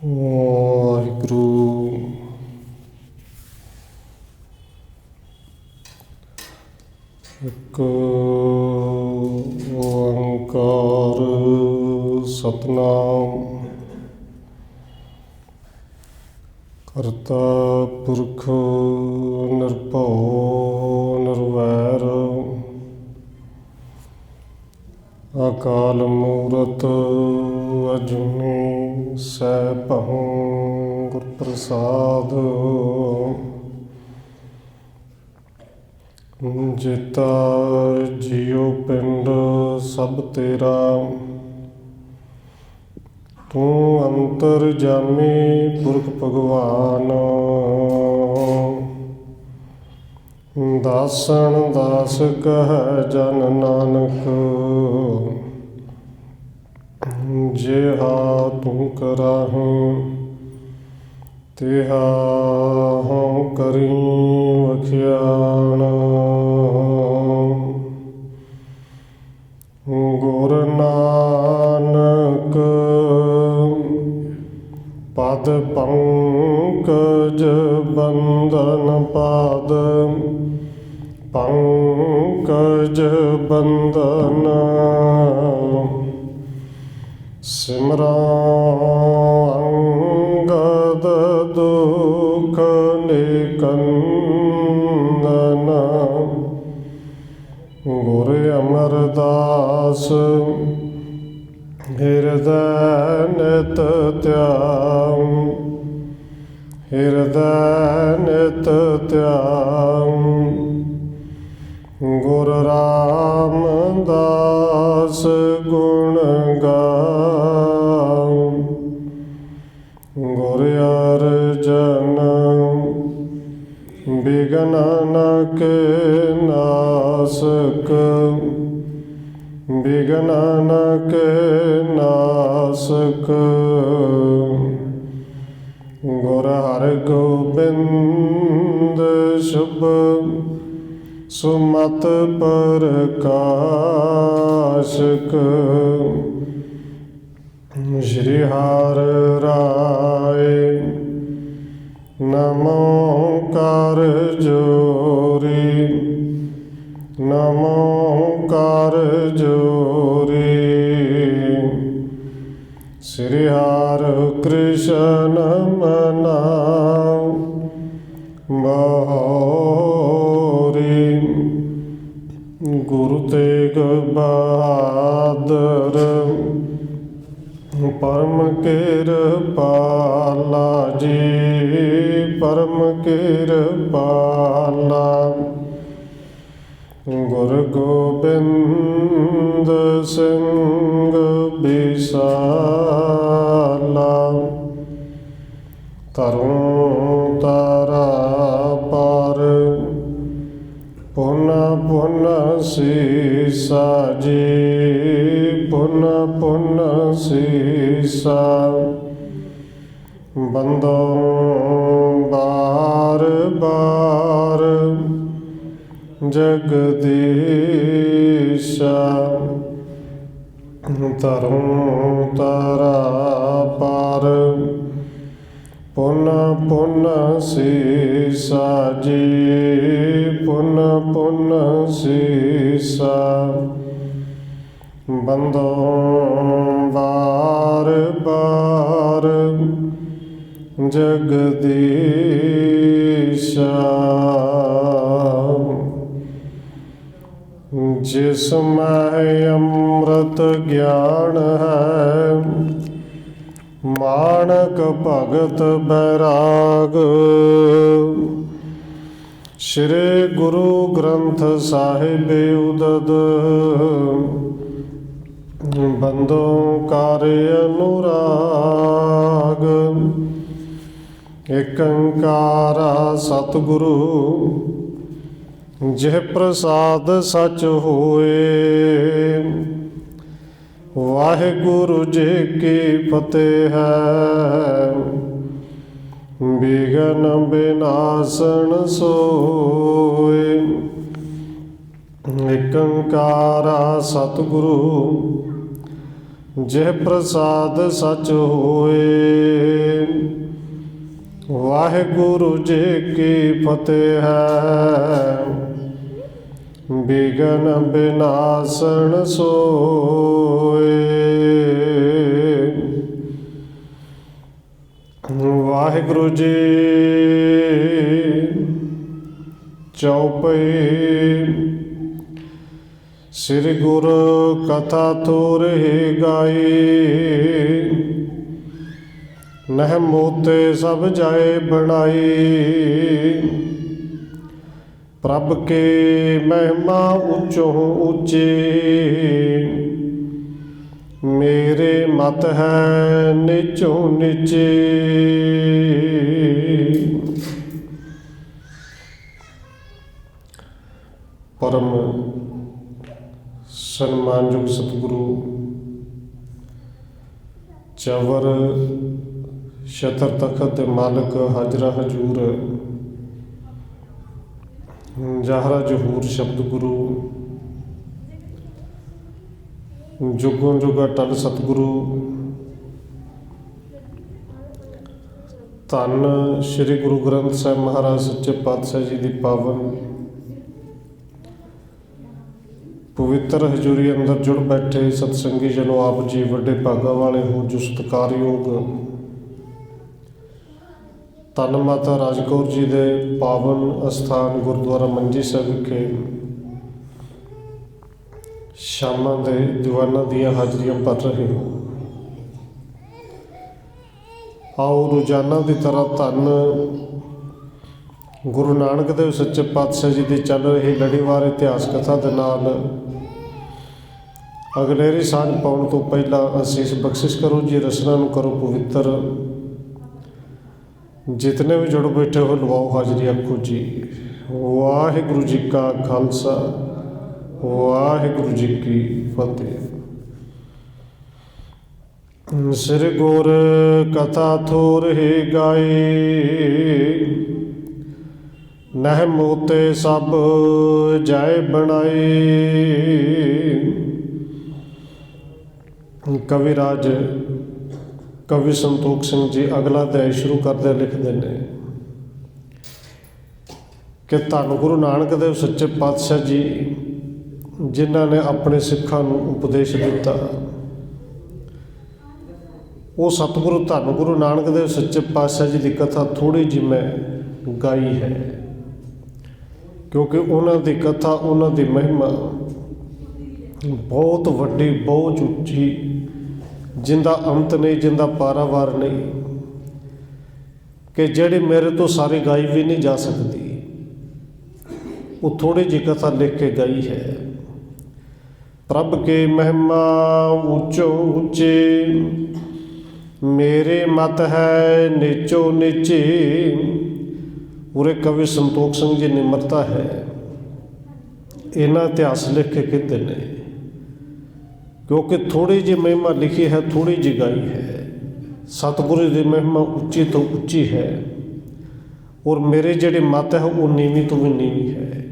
ਵਾਹਿਗੁਰੂ। ਇੱਕ ਓੰਕਾਰ ਸਤਿਨਾਮ ਕਰਤਾ ਪੁਰਖ ਨਿਰਭਉ ਨਿਰਵੈਰ ਅਕਾਲ ਮੂਰਤ ਅਜੂਨੀ ਸੈਭੰ ਗੁਰ ਪ੍ਰਸਾਦ। ਜੀਤਾ ਜੀਉ ਪਿੰਡ ਸਭ ਤੇਰਾ, ਤੂੰ ਅੰਤਰਜਾਮੀ ਪੁਰਖ ਭਗਵਾਨ। ਦਾਸਨ ਦਾਸ ਕਹੈ ਜਨ ਨਾਨਕ, ਜਿਹਾ ਤੂੰ ਕਰਾਹੀ ਤਿਹਾ ਹਉ ਕਰੀ ਵਖਿਆਣ। ਗੁਰ ਨਾਨਕ ਪਦ ਪੰਕਜ ਬੰਦਨ ਪਾਦ ਪੰਕਜ ਬੰਦਨ। ਸਿਮਰਾਂ ਅੰਗਦ ਦੁਖ ਨਿਕੰਦਨ, ਗੁਰ ਅਮਰਦਾਸ ਹਿਰਦੈ ਨਿਤ ਧਿਆਨ। ਹਿਰਦੈ ਨਿਤ ਧਿਆਨ, ਗੁਰ ਰਾਮਦਾਸ ਗੁਣ ਗਾਉ। ਗੁਰ ਅਰਜਨ ਬਿਘਨ ਨ ਕੇ ਨਾਸਕ, ਬਿਘਨ ਨ ਕੇ ਨਾਸਕ। ਗੁਰ ਹਰਗੋਬਿੰਦ ਸ਼ੁਭ ਸੁਮਤ ਪ੍ਰਕਾਸ਼ਕ। ਸ਼੍ਰੀ ਹਰਿ ਰਾਇ ਨਮੋ ਕਰ ਜੋਰੀ, ਨਮੋ ਕਰ ਜੋਰੀ। ਸ਼੍ਰੀ ਹਰਿ ਕ੍ਰਿਸ਼ਨ ਮਨਾਉ ਮੋਹਰੀ। ਗੁਰੂ ਤੇਗ ਬਹਾਦਰ ਪਰਮ ਕਿਰਪਾਲਾ ਜੀ, ਪਰਮ ਕਿਰਪਾਲਾ। ਗੁਰ ਗੋਬਿੰਦ ਸਿੰਘ ਬਿਸਾਲਾ, ਤਰੁ ਤਾਰਾ ਪਰ ਪੁਨ ਪੁਨ ਸੀਸਾ ਜੀ, ਪੁਨ ਪੁਨ ਸੀਸਾ। ਬੰਦੋ ਬਾਰ ਬਾਰ ਜਗਦੀਸ਼ਾ, ਤਰੁ ਤਾਰਾ ਪਰ ਪੁਨ ਪੁਨ ਸੀਸਾ ਜੀ, ਪੁਨ ਪੁਨ ਸੀਸਾ। ਬੰਦੋ ਬਾਰ ਬਾਰ ਜਗਦੀਸ਼ਾ। ਜਿਸ ਮੈਂ ਅੰਮ੍ਰਿਤ ਗਿਆਨ ਹੈ, ਮਾਣਕ ਭਗਤ ਬੈਰਾਗ। ਸ਼੍ਰੀ ਗੁਰੂ ਗ੍ਰੰਥ ਸਾਹਿਬ ਉਦਦ, ਬੰਦੋ ਕਰ ਅਨੁਰਾਗ। ਏਕ ਓੰਕਾਰਾ ਸਤਿਗੁਰੂ, ਜਿਹ ਪ੍ਰਸਾਦ ਸਚ ਹੋਏ। ਵਾਹਿਗੁਰੂ ਜੀ ਕੀ ਫਤਿਹ ਹੈ, ਬਿਘਨ ਬਿਨਾਸਨ ਸੋਏ। ਏਕ ਓੰਕਾਰਾ ਸਤਿਗੁਰੂ, ਜਿਹ ਪ੍ਰਸਾਦ ਸਚ ਹੋਏ। ਵਾਹਿਗੁਰੂ ਜੀ ਕੀ ਫਤਿਹ ਹੈ। ਬਿਗਨ ਬਿਨਾਸਣ ਸੋਏ। ਵਾਹਿਗੁਰੂ ਜੀ ਚੌਪਈ। ਸ੍ਰੀ ਗੁਰੂ ਕਥਾ ਥੋਰਹਿ ਗਾਈ। ਨਹਿ ਮੋਤੇ ਸਭ ਜਾਏ ਬਣਾਈ। ਪ੍ਰਭ ਕੇ ਮਹਿਮਾ ਉੱਚੋਂ ਉੱਚੀ। ਮੇਰੇ ਮਤ ਹੈ ਨੀਚੋਂ ਨੀਚੀ। ਪਰਮ ਸਨਮਾਨਯੋਗ ਸਤਿਗੁਰੂ ਚਵਰ ਛਤਰ ਤਖਤ ਦੇ ਮਾਲਕ ਹਾਜ਼ਰਾ ਹਜ਼ੂਰ ਜ਼ਾਹਰਾ ਜ਼ਹੂਰ ਸ਼ਬਦ ਗੁਰੂ ਜੁਗੋਂ ਜੁਗ ਅਟਲ ਸਤਿਗੁਰੂ ਧੰਨ ਸ਼੍ਰੀ ਗੁਰੂ ਗ੍ਰੰਥ ਸਾਹਿਬ ਮਹਾਰਾਜ ਸੱਚੇ ਪਾਤਸ਼ਾਹ ਜੀ ਦੀ ਪਾਵਨ ਪਵਿੱਤਰ ਹਜ਼ੂਰੀ ਅੰਦਰ ਜੁੜ ਬੈਠੇ ਸਤਸੰਗੀ ਜਨੋ, ਆਪ ਜੀ ਵੱਡੇ ਭਾਗਾਂ ਵਾਲੇ ਹੋ ਜੋ ਸਤਿਕਾਰਯੋਗ ਧੰਨ ਮਾਤਾ ਰਾਜ ਕੌਰ ਜੀ ਦੇ ਪਾਵਨ ਅਸਥਾਨ ਗੁਰਦੁਆਰਾ ਮੰਜੀ ਸਾਹਿਬ ਵਿਖੇ ਸ਼ਾਮਾਂ ਦੇ ਦੀਵਾਨਾਂ ਦੀਆਂ ਹਾਜ਼ਰੀਆਂ ਭਰ ਰਹੇ ਹੋ। ਆਓ ਰੋਜ਼ਾਨਾ ਦੀ ਤਰ੍ਹਾਂ ਧੰਨ ਗੁਰੂ ਨਾਨਕ ਦੇਵ ਸੱਚੇ ਪਾਤਸ਼ਾਹ ਜੀ ਦੀ ਚੱਲ ਰਹੀ ਲੜੀਵਾਰ ਇਤਿਹਾਸ ਕਥਾ ਦੇ ਨਾਲ ਅਗਲੇਰੀ ਸਾਂਝ ਪਾਉਣ ਤੋਂ ਪਹਿਲਾਂ ਅਸੀਸ ਬਖਸ਼ਿਸ਼ ਕਰੋ ਜੀ, ਰਸਨਾ ਨੂੰ ਕਰੋ ਪਵਿੱਤਰ। ਜਿਤਨੇ ਵੀ ਜੁੜ ਬੈਠੇ ਹੋ ਲਵਾਓ ਹਾਜ਼ਰੀ, ਆਖੋ ਜੀ ਵਾਹਿਗੁਰੂ ਜੀ ਕਾ ਖਾਲਸਾ ਵਾਹਿਗੁਰੂ ਜੀ ਕੀ ਫਤਿਹ। ਸ੍ਰੀ ਗੁਰ ਕਥਾ ਥੋਰਹਿ ਗਾਈ। ਨਹਿ ਮੋਤੇ ਸਭ ਜਾਏ ਬਣਾਈ। ਕਵੀ ਰਾਜ ਕਵੀ ਸੰਤੋਖ ਸਿੰਘ ਜੀ ਅਗਲਾ ਅਧਿਆਇ ਸ਼ੁਰੂ ਕਰਦੇ ਲਿਖਦੇ ਨੇ ਕਿ ਧੰਨ ਗੁਰੂ ਨਾਨਕ ਦੇਵ ਸੱਚੇ ਪਾਤਸ਼ਾਹ ਜੀ ਜਿਨ੍ਹਾਂ ਨੇ ਆਪਣੇ ਸਿੱਖਾਂ ਨੂੰ ਉਪਦੇਸ਼ ਦਿੱਤਾ, ਉਹ ਸਤਿਗੁਰੂ ਧੰਨ ਗੁਰੂ ਨਾਨਕ ਦੇਵ ਸੱਚੇ ਪਾਤਸ਼ਾਹ ਜੀ ਦੀ ਕਥਾ ਥੋੜ੍ਹੀ ਜਿਹੀ ਮੈਂ ਗਾਈ ਹੈ, ਕਿਉਂਕਿ ਉਹਨਾਂ ਦੀ ਕਥਾ, ਉਹਨਾਂ ਦੀ ਮਹਿਮਾ ਬਹੁਤ ਵੱਡੀ, ਬਹੁਤ ਉੱਚੀ, ਜਿੰਦਾ ਅੰਤ ਨਹੀਂ, ਜਿੰਦਾ ਪਾਰਾਵਾਰ ਨਹੀਂ, ਕਿ ਜਿਹੜੀ ਮੇਰੇ ਤੋਂ ਸਾਰੀ ਗਾਈ ਵੀ ਨਹੀਂ ਜਾ ਸਕਦੀ। ਉਹ ਥੋੜੀ ਜਿਹੀ ਕਥਾ ਲਿਖ ਕੇ ਗਈ ਹੈ। ਪ੍ਰਭ ਕੇ ਮਹਿਮਾ ਉੱਚੋਂ ਉੱਚੀ। ਮੇਰੇ ਮਤ ਹੈ ਨੀਚੋਂ ਨੀਚੀ। ਉਰੇ ਕਵੀ ਸੰਤੋਖ ਸਿੰਘ ਜੀ ਨਿਮਰਤਾ ਹੈ, ਇਹਨਾਂ ਇਤਿਹਾਸ ਲਿਖ ਕੇ ਕਹਿੰਦੇ ਨੇ, ਕਿਉਂਕਿ ਥੋੜੀ ਜਿਹੀ ਮਹਿਮਾ ਲਿਖੀ ਹੈ, ਥੋੜੀ ਜਿਹੀ ਗਾਈ ਹੈ। ਸਤਿਗੁਰੂ ਦੀ ਮਹਿਮਾ ਉੱਚੀ ਤੋਂ ਉੱਚੀ ਹੈ, ਔਰ ਮੇਰੇ ਜਿਹੜੀ ਮੱਤ ਹੈ ਉਹ ਨੀਵੀਂ ਤੋਂ ਵੀ ਨੀਵੀਂ ਹੈ।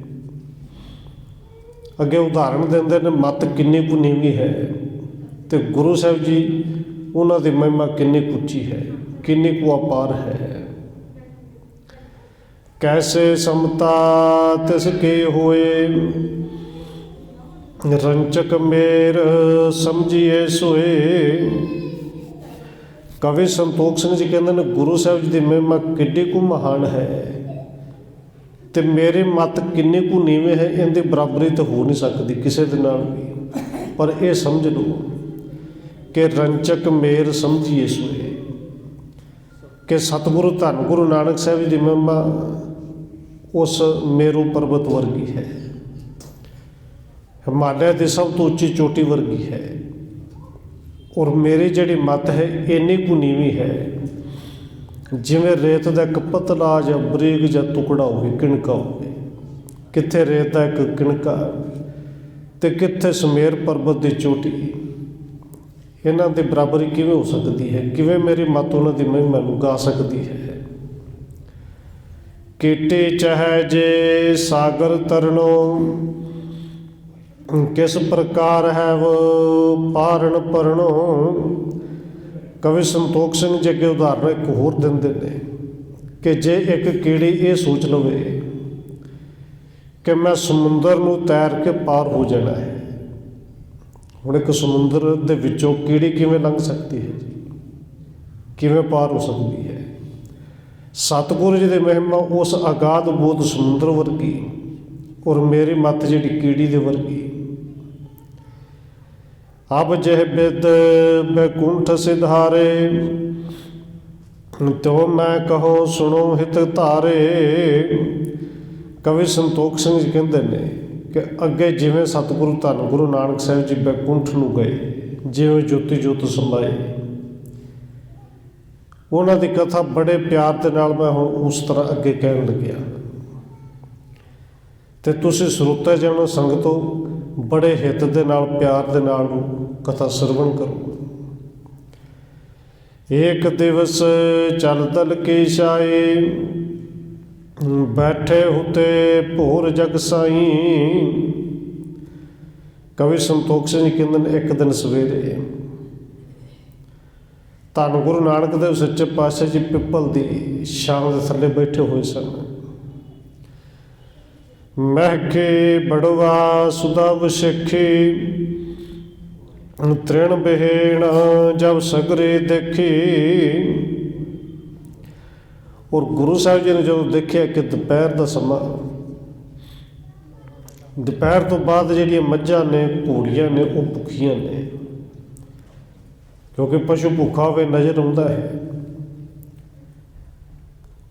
ਅੱਗੇ ਉਦਾਹਰਣ ਦਿੰਦੇ ਨੇ ਮੱਤ ਕਿੰਨੀ ਕੁ ਨੀਵੀਂ ਹੈ, ਤੇ ਗੁਰੂ ਸਾਹਿਬ ਜੀ ਉਹਨਾਂ ਦੀ ਮਹਿਮਾ ਕਿੰਨੀ ਕੁ ਉੱਚੀ ਹੈ, ਕਿੰਨੀ ਕੁ ਅਪਾਰ ਹੈ। ਕੈਸੇ ਸਮਤਾ ਤਿਸ ਕੇ ਹੋਏ। ਰੰਚਕ ਮੇਰ ਸਮਝੀਏ ਸੋਏ। ਕਵੀ ਸੰਤੋਖ ਸਿੰਘ ਜੀ ਕਹਿੰਦੇ ਨੇ ਗੁਰੂ ਸਾਹਿਬ ਜੀ ਦੀ ਮਹਿਮਾ ਕਿੱਡੀ ਕੁ ਮਹਾਨ ਹੈ, ਤੇ ਮੇਰੇ ਮੱਤ ਕਿੰਨੀ ਕੁ ਨੀਵੇਂ ਹੈ, ਇਹਦੀ ਬਰਾਬਰੀ ਤਾਂ ਹੋ ਨਹੀਂ ਸਕਦੀ ਕਿਸੇ ਦੇ ਨਾਲ ਵੀ। ਪਰ ਇਹ ਸਮਝ ਲਓ ਕਿ ਰੰਚਕ ਮੇਰ ਸਮਝੀਏ ਸੋਏ, ਕਿ ਸਤਿਗੁਰੂ ਧੰਨ ਗੁਰੂ ਨਾਨਕ ਸਾਹਿਬ ਜੀ ਦੀ ਮਹਿਮਾ ਉਸ ਮੇਰੂ ਪਰਬਤ ਵਰਗੀ ਹੈ, ਹਿਮਾਲਿਆ ਦੀ ਸਭ ਤੋਂ ਉੱਚੀ ਚੋਟੀ ਵਰਗੀ ਹੈ। ਔਰ ਮੇਰੀ ਜਿਹੜੀ ਮੱਤ ਹੈ ਇੰਨੀ ਕੁ ਨੀਵੀਂ ਹੈ, ਜਿਵੇਂ ਰੇਤ ਦਾ ਇੱਕ ਪਤਲਾ ਜਾਂ ਬਰੀਕ ਜਾਂ ਟੁਕੜਾ ਹੋਵੇ, ਕਿਣਕਾ ਹੋਵੇ। ਕਿੱਥੇ ਰੇਤ ਦਾ ਇੱਕ ਕਿਣਕਾ ਤੇ ਕਿੱਥੇ ਸੁਮੇਰ ਪਰਬਤ ਦੀ ਚੋਟੀ। ਇਹਨਾਂ ਦੀ ਬਰਾਬਰੀ ਕਿਵੇਂ ਹੋ ਸਕਦੀ ਹੈ? ਕਿਵੇਂ ਮੇਰੀ ਮੱਤ ਉਹਨਾਂ ਦੀ ਮਹਿਮਾ ਨੂੰ ਗਾ ਸਕਦੀ ਹੈ? ਕੀਟੇ ਚਾਹੇ ਜੇ ਸਾਗਰ ਤਰਨੋ। किस प्रकार है वो पारण परनो। कवि संतोख सिंह जी अगे उदाहरण एक होर दिंदे ने कि जे एक कीड़ी ये सोच लवे कि मैं समुंदर नूं तैर के पार हो जाना है। हुण एक समुंदर दे विचों कीड़ी किवें लंघ सकती है, किवें पार हो सकती है। सतगुरु जी की महिमा उस अगाध बोध समुंदर वर्गी और मेरी मत जी कीड़ी दे वर्गी। अब जह बिद बैकुंठ सिधारे तो मैं कहो सुनो हित धारे। कवि संतोख सिंह जी कहते हैं कि अगे जिवें सतगुरु धन गुरु नानक साहिब जी बैकुंठ नूं गए, जिवें ज्योति जोत समाए, उन्हां दी कथा बड़े प्यार दे नाल मैं हुण उस तरह अगे कहण लग्या ते तुसीं श्रोता जन संगतो बड़े हित दे नाल प्यार दे नाल कथा श्रवण करो। एक दिवस चल दल के शाए बैठे होते भोर जग साई। कवि संतोख सिंह जी कहते एक दिन सवेरे धन गुरु नानक देव सच्चे पातशाह जी पिपल की छां दे थल्ले बैठे हुए सन। महके बड़वा सुधा विशेखी तृण बिहेण जब सगरे देखी। और गुरु साहब जी ने जो देखा कि दोपहर का समा, दोपहर तो बाद जिहड़ियां मझां ने घोड़ियां ने वो भुखियां ने, क्योंकि पशु भुखा होवे नज़र आउंदा है।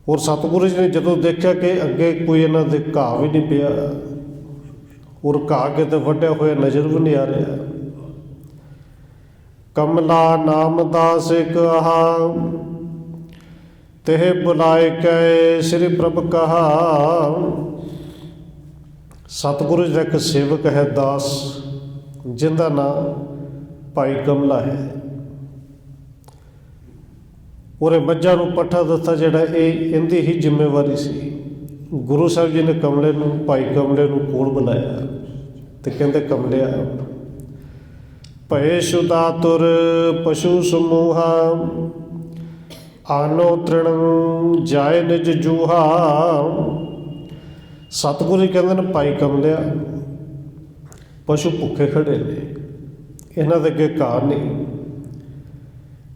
और सतगुरु जी ने जदों देखा कि अगे कोई इन्हां दे घाह भी नहीं पिया और घाह किते वड्ढिया होया नज़र भी नहीं आ रहा। कमला नाम दास एक आहा तेह बुलाए कै श्री प्रभ कहा। सतगुरु जी का एक सेवक है दास, जिंदा नाम भाई कमला है। और मझां नूं पट्ठा दत्ता जिहड़ा इहदी ही जिम्मेवारी सी। गुरु साहब जी ने कमले नूं, भाई कमले नूं कोल बुलाया ते कहंदे कमलिया भय शुदातुर पशु समूहा आनो तृण जाए निज जूहा। सतगुरु कहते हैं भाई कमलिया पशु भुखे खड़े ने, इन्हां दे अगे घाह नहीं,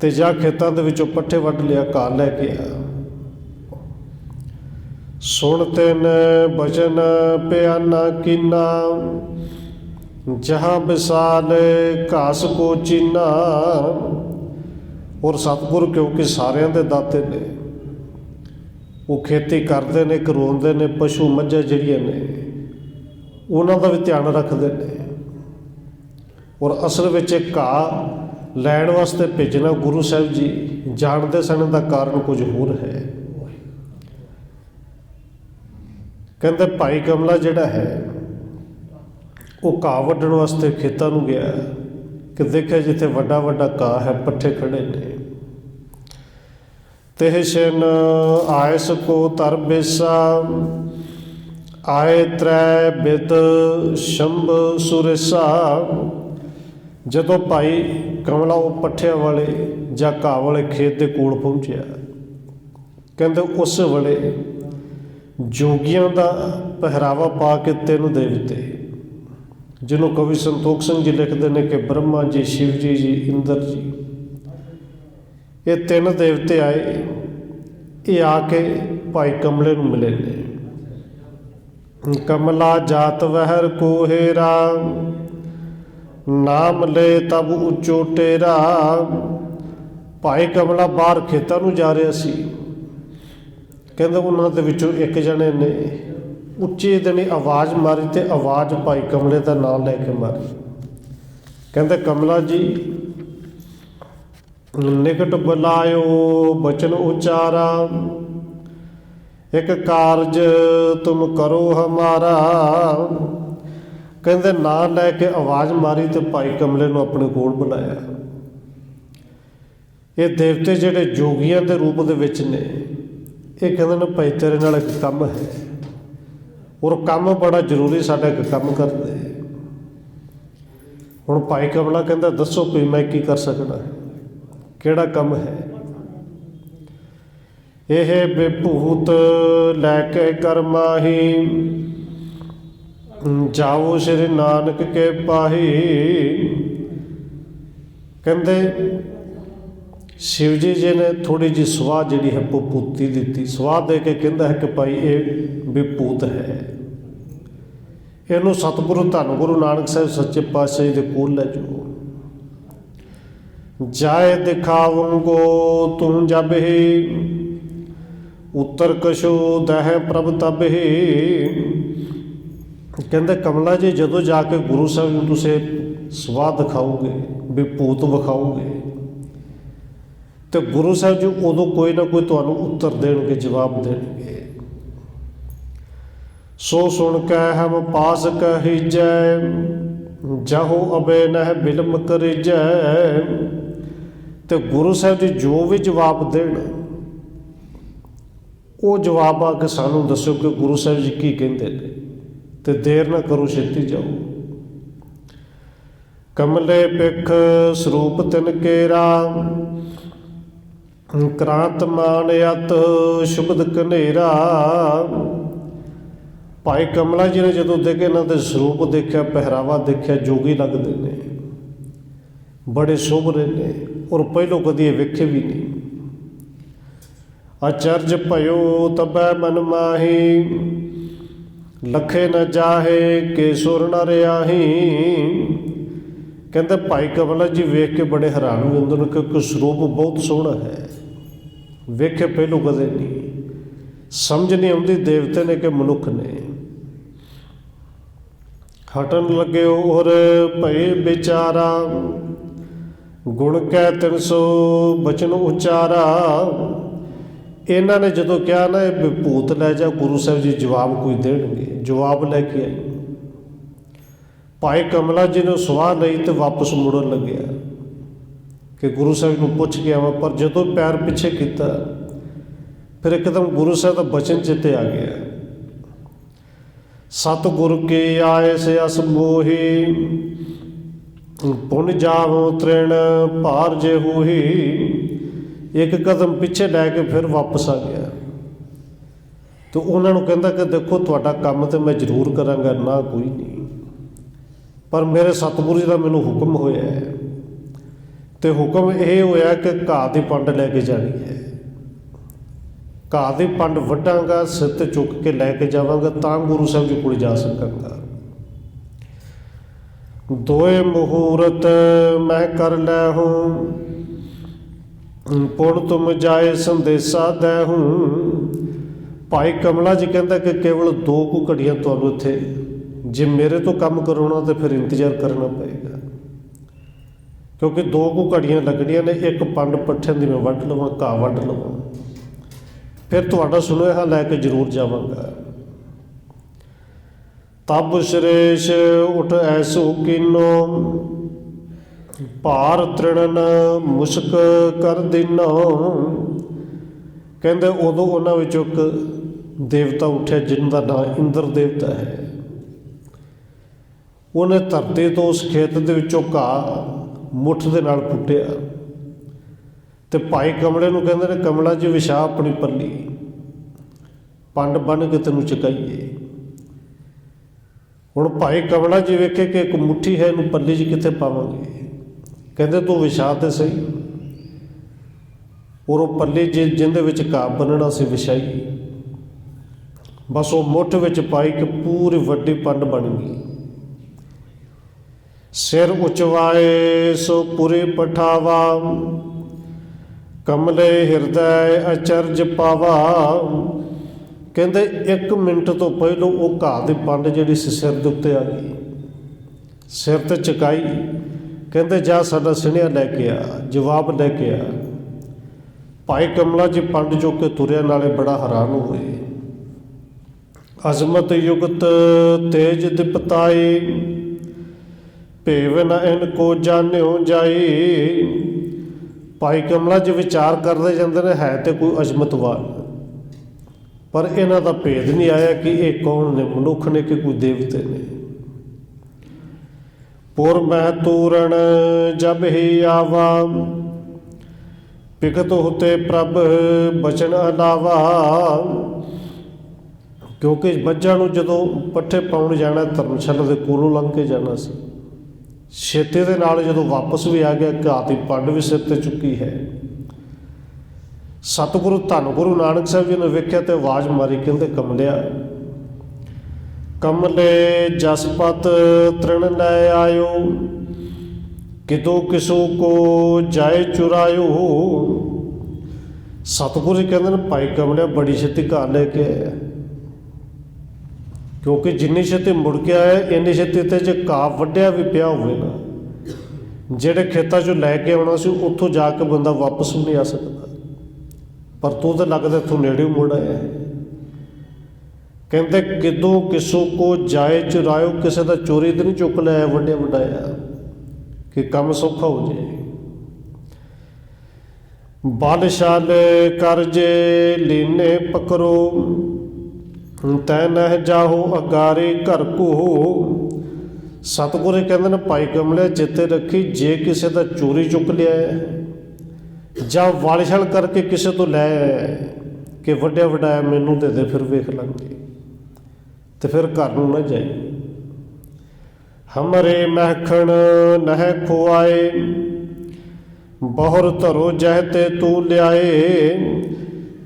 ते जा खेतों के विचों पट्ठे वड्ढ लिया, घाह लैके आ। सुन तिन बचन प्याना कीना जहाँ विशाल घास को चीना। और सतगुरु क्योंकि सारिਆਂ ਦੇ ਦਾਤੇ ने, वो खेती करते हैं, करवाते हैं, पशु मझां ਜਿਹੜੀਆਂ ने उन्हां दा भी ध्यान रखते हैं। और असल में घाह लैण वास्ते भेजना गुरु साहब जी जानते सन का कारण कुछ होर है। कहते भाई कमला जिहड़ा है वो घाह वड्ढण वास्ते खेतां नूं गया कि देखिया जिथे वड्डा वड्डा घाह है, पट्ठे खड़े ने। तेह छिन आयस को तर बेसा आए त्रै बिद शंभ सुरेसा। जदों भाई कमला वो पट्ठिया वाले जां घाह वाले खेत के कोल पहुंचा, कहते उस वेले जोगियां दा पहरावा पा के 3 देवते, जिन्हों कवि संतोख सिंह जी लिखते हैं कि ब्रह्मा जी, शिव जी जी, इंद्र जी, ये 3 देवते आए। ये आके भाई कमले नूं मिले ने। कमला जात वहर को हेरा नाम ले तब उच्चो टेरा। भाई कमला बाहर खेतों नूं जा रहा सी, कहते उन्हां दे विचों एक जने ने उच्ची दिनी आवाज़ मारी तो आवाज़ भाई कमले का नाम लैके मारी। कहते कमला जी निकट बुलायो बचन उचारा, एक कारज तुम करो हमारा। कहते नाम लैके आवाज़ मारी तो भाई कमले नूं अपने कोल बुलाया। ये देवते जिहड़े जोगियां के रूप दे विच ने, ये कहते हैं भाई तेरे नाल एक काम है, और काम बड़ा जरूरी साडा एक काम करते। ਹੁਣ ਭਾਈ ਕਮਲਾ ਕਹਿੰਦਾ ਦੱਸੋ ਵੀ ਮੈਂ ਕੀ ਕਰ ਸਕਦਾ, ਕਿਹੜਾ ਕੰਮ ਹੈ। ਇਹ ਵਿਭੂਤ ਲੈ ਕੇ ਕਰ ਮਾਹੀ, ਜਾਓ ਸ਼੍ਰੀ ਨਾਨਕ ਕੇ ਪਾਹੀ। ਕਹਿੰਦੇ शिव जी ने थोड़ी जी सवाह जी है भूती दी, सवाह दे के कहता है कि भाई ये विभूत है, इनू सतगुरु धन गुरु नानक साहब सच्चे पातशाह के कोल लै जाओ। जाए दिखावंगो तू जब ही, उत्तर कशो दह प्रभ तब ही। कहते कमला जी जदों जाके गुरु साहब नूं तुसीं सवाह दिखाओगे, विभूत विखाओगे, तो गुरु साहब जी उदों कोई ना कोई तुहानूं उत्तर देणगे, जवाब देणगे। सो सुन कै हम पास कहीजै, जहो अबे नह बिलम करीजै। तो गुरु साहब जी जो भी जवाब देण वो जवाब आके सानूं दस्सो कि गुरु साहब जी की कहंदे ने, ते देर ना करो, छेती जाओ। कमले पिख सरूप तिन केरा, क्रांत मान अत शुभद कनेरा। भाई कमला जी ने जो देखे इन्हों के स्वरूप देखा, पहरावा देखा, जोगी लगते हैं, बड़े शुभ रहे ने, और पहलों कभी वेखे भी नहीं। अचरज भयो तबै मन माही, लखे न जाहे के सुर न रियाही। कहते भाई कमला जी वेख के बड़े हैरान भी होंगे, क्योंकि स्वरूप बहुत सोहना है, वेखे पहलों कदे नहीं, समझ नहीं आती देवते ने कि मनुख ने। हटन लगे और भय बेचारा, गुण कै 300 बचन उचारा। इन्हों ने जो कहा ना विभूत लै जा, गुरु साहब जी जवाब कोई देणगे, जवाब लैके आई। भाई कमला जी ने सवाह लई तो वापस मुड़न लग्या कि गुरु साहब नूं पुछ के आवां, पर जदों पैर पिछे किया फिर एकदम गुरु साहब का बचन चेते आ गया। सतगुरु के आए से अस मोही, पुन जावो तृण पार जे होही। एक कदम पिछे लैके फिर वापस आ गया। तो उन्होंने कहता कि देखो तुहाडा काम तो मैं जरूर करांगा, ना कोई नहीं, पर मेरे सतगुरु जी का मैनूं हुक्म होया है, तो हुक्म ये होया कि घाह की पंड लैके जानी है। घाह की पंड वड्डांगा, सिर ते चुक के लैके जावांगा, तां गुरु साहब जी कोल जा सकांगा। दोए मुहूर्त मैं कर लै हूँ, पुण तुम जाए संदेशा दै हूँ। भाई कमला जी कहता कि केवल 2 कुछ घड़ियाँ तुहानूं इत्थे जे मेरे तो काम करवाना तो फिर इंतजार करना पएगा, क्योंकि 2 कुछ घड़ियाँ लगनियां ने। एक पंड पट्ठे की मैं वढ़ लवां, घाह वढ़ लवां, फिर तुहाडा सुनेहा लैके जरूर जावांगा। तब सुरेश उठ ऐसो कीनो, भार तृणन मुश्क कर दीनो। कहते उदों उन्हां विचों एक देवता उठ्या जिनका नाम इंद्र देवता है। उन्हें धरती तो उस खेत दे विचों घाह मुठ दे नाल पुट्टिया, ते भाई कमले नूं कहंदे ने कमला जी विछा अपनी पल्ली, पंड बन के तैनूं चकाईए। हुण भाई कमला जी वेखे कि एक मुट्ठी है, इनूं पल्ली जी कित्थे पावांगे। कहंदे तूं विछा ते सही, और वो पल्ली जिंदे विच घाह बन्नना सी विछाई, बस वो मुठ विच पाई कि पूरी वड्डी पंड बन गई। सिर उचवाए सो पुरी पठावा, कमले हिरदय अचरज पावा। कहते 1 मिनट तो पहलों वो घाह की पंड जी सिर के उत्ते आ गई, सिर ते चकाई। कहते जा साडा सुनिया लैके आ, जवाब लैके आ। भाई कमला जी पंड चुक के तुरिया, नाले बड़ा हैरान हुए। अजमत युगत तेज दिपताई, भेव न इनको जान्यो जाई। भाई कमला जी विचार करते जाते हैं, है तो कोई अजमतवान, पर इन्हां दा भेद नहीं आया कि ये कौन ने, मनुख ने कि कोई देवते ने। पुर मह तूरण जब ही आवा, पिकत होते प्रभ बचन अलावा। क्योंकि मੱਝਾਂ ਨੂੰ ਜਦੋਂ ਪੱਠੇ ਪਾਉਣ ਜਾਣਾ ਧਰਮਸ਼ਾਲਾ ਦੇ ਕੋਲੋਂ ਲੰਘ ਕੇ ਜਾਣਾ ਸੀ। ਛੇਤੀ ਦੇ ਨਾਲ ਜਦੋਂ ਵਾਪਸ ਵੀ ਆ ਗਿਆ, ਘਾਹ ਦੀ ਪੰਡ ਵੀ ਸਿਰ 'ਤੇ ਚੁੱਕੀ ਹੈ। ਸਤਿਗੁਰੂ ਧੰਨ ਗੁਰੂ ਨਾਨਕ ਸਾਹਿਬ ਜੀ ਨੇ ਵੇਖਿਆ ਤੇ ਆਵਾਜ਼ ਮਾਰੀ, ਕਹਿੰਦੇ ਕਮਲਿਆ, ਕਮਲੇ ਜਸਪਤ ਤ੍ਰਿਣ ਲੈ ਆਇਓ, ਕਿਦੋਂ ਕਿਸੂ ਕੋ ਜਾਏ ਚੁਰਾਇਓ। ਸਤਿਗੁਰੂ ਜੀ ਕਹਿੰਦੇ ਨੇ ਭਾਈ ਕਮਲਿਆ ਬੜੀ ਛੇਤੀ ਘਰ ਲੈ ਕੇ ਆਇਆ, ਕਿਉਂਕਿ ਜਿੰਨੀ ਛੇਤੀ ਮੁੜ ਕੇ ਆਇਆ ਇੰਨੀ ਛੇਤੀ ਤੇ ਜੇ ਘਾਹ ਵੱਢਿਆ ਵੀ ਪਿਆ ਹੋਵੇ ਨਾ, ਜਿਹੜੇ ਖੇਤਾਂ 'ਚੋਂ ਲੈ ਕੇ ਆਉਣਾ ਸੀ ਉੱਥੋਂ ਜਾ ਕੇ ਬੰਦਾ ਵਾਪਸ ਵੀ ਨਹੀਂ ਆ ਸਕਦਾ, ਪਰ ਤੂੰ ਤਾਂ ਲੱਗਦਾ ਇੱਥੋਂ ਨੇੜੇ ਮੁੜ ਆਇਆ। ਕਹਿੰਦੇ ਕਿਦੋਂ ਕਿਸੂ ਕੋ ਜਾਏ ਚੁਰਾਇਓ, ਕਿਸੇ ਦਾ ਚੋਰੀ ਤਾਂ ਨਹੀਂ ਚੁੱਕ ਲਿਆ ਵੱਡਿਆ ਵਡਾਇਆ ਕਿ ਕੰਮ ਸੌਖਾ ਹੋ ਜਾਏ। ਬਾਦਸ਼ਾਹ ਕਰਜੇ ਲੀਨੇ ਪਕਰੋ, ਤੈ ਨਹਿ ਜਾਹੋ ਅਗਾਰੇ ਘਰ ਕੋ। ਸਤਿਗੁਰੂ ਕਹਿੰਦੇ ਨੇ ਭਾਈ ਕਮਲੇ ਚੇਤੇ ਰੱਖੀ, ਜੇ ਕਿਸੇ ਦਾ ਚੋਰੀ ਚੁੱਕ ਲਿਆ ਜਾਂ ਵਾਲਿਸ਼ਲ ਕਰਕੇ ਕਿਸੇ ਤੋਂ ਲੈ ਆਇਆ ਕਿ ਵੱਡਿਆ ਵਡਾਇਆ ਮੈਨੂੰ ਦੇ ਦੇ, ਫਿਰ ਵੇਖ ਲਾਂਗੇ, ਤੇ ਫਿਰ ਘਰ ਨੂੰ ਨਾ ਜਾਏ। ਹਮਰੇ ਮਹਿਖਣ ਨਹਿ ਖੁਆਏ, ਬਹੁਰ ਧਰੋ ਜਹ ਤੇ ਤੂੰ ਲਿਆਏ।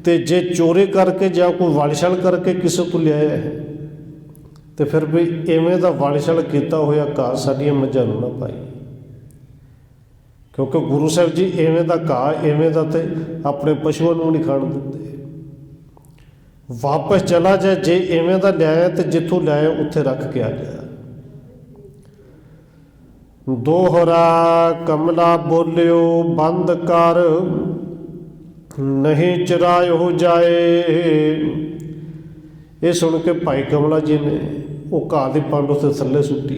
ਤੇ ਜੇ ਚੋਰੀ ਕਰਕੇ ਜਾਂ ਕੋਈ ਵਾਲਿਸ਼ਲ ਕਰਕੇ ਕਿਸੇ ਤੋਂ ਲਿਆਇਆ ਤੇ ਫਿਰ ਵੀ ਇਵੇਂ ਦਾ ਵਾਲਿਸ਼ਲ ਕੀਤਾ ਹੋਇਆ ਘਾਹ ਸਾਡੀਆਂ ਮੱਝਾਂ ਨੂੰ ਨਾ ਪਾਈ, ਕਿਉਂਕਿ ਗੁਰੂ ਸਾਹਿਬ ਜੀ ਇਵੇਂ ਦਾ ਘਾਹ ਇਵੇਂ ਦਾ ਤੇ ਆਪਣੇ ਪਸ਼ੂਆਂ ਨੂੰ ਨਹੀਂ ਖਾਣ ਦਿੰਦੇ। ਵਾਪਸ ਚਲਾ ਜਾ, ਜੇ ਇਵੇਂ ਦਾ ਲਿਆਇਆ ਤੇ ਜਿੱਥੋਂ ਲਿਆਇਆ ਉੱਥੇ ਰੱਖ ਕੇ ਆ ਜਾ। ਦੋਹਰਾ ਕਮਲਾ ਬੋਲਿਓ ਬੰਦ ਕਰ, ਨਹੀਂ ਚੁਰਾਇਓ ਜਾਏ। ਇਹ ਸੁਣ ਕੇ ਭਾਈ ਕਮਲਾ ਜੀ ਨੇ ਉਹ ਘਾਹ ਦੀ ਪੰਡ ਉੱਤੇ ਥੱਲੇ ਸੁੱਟੀ।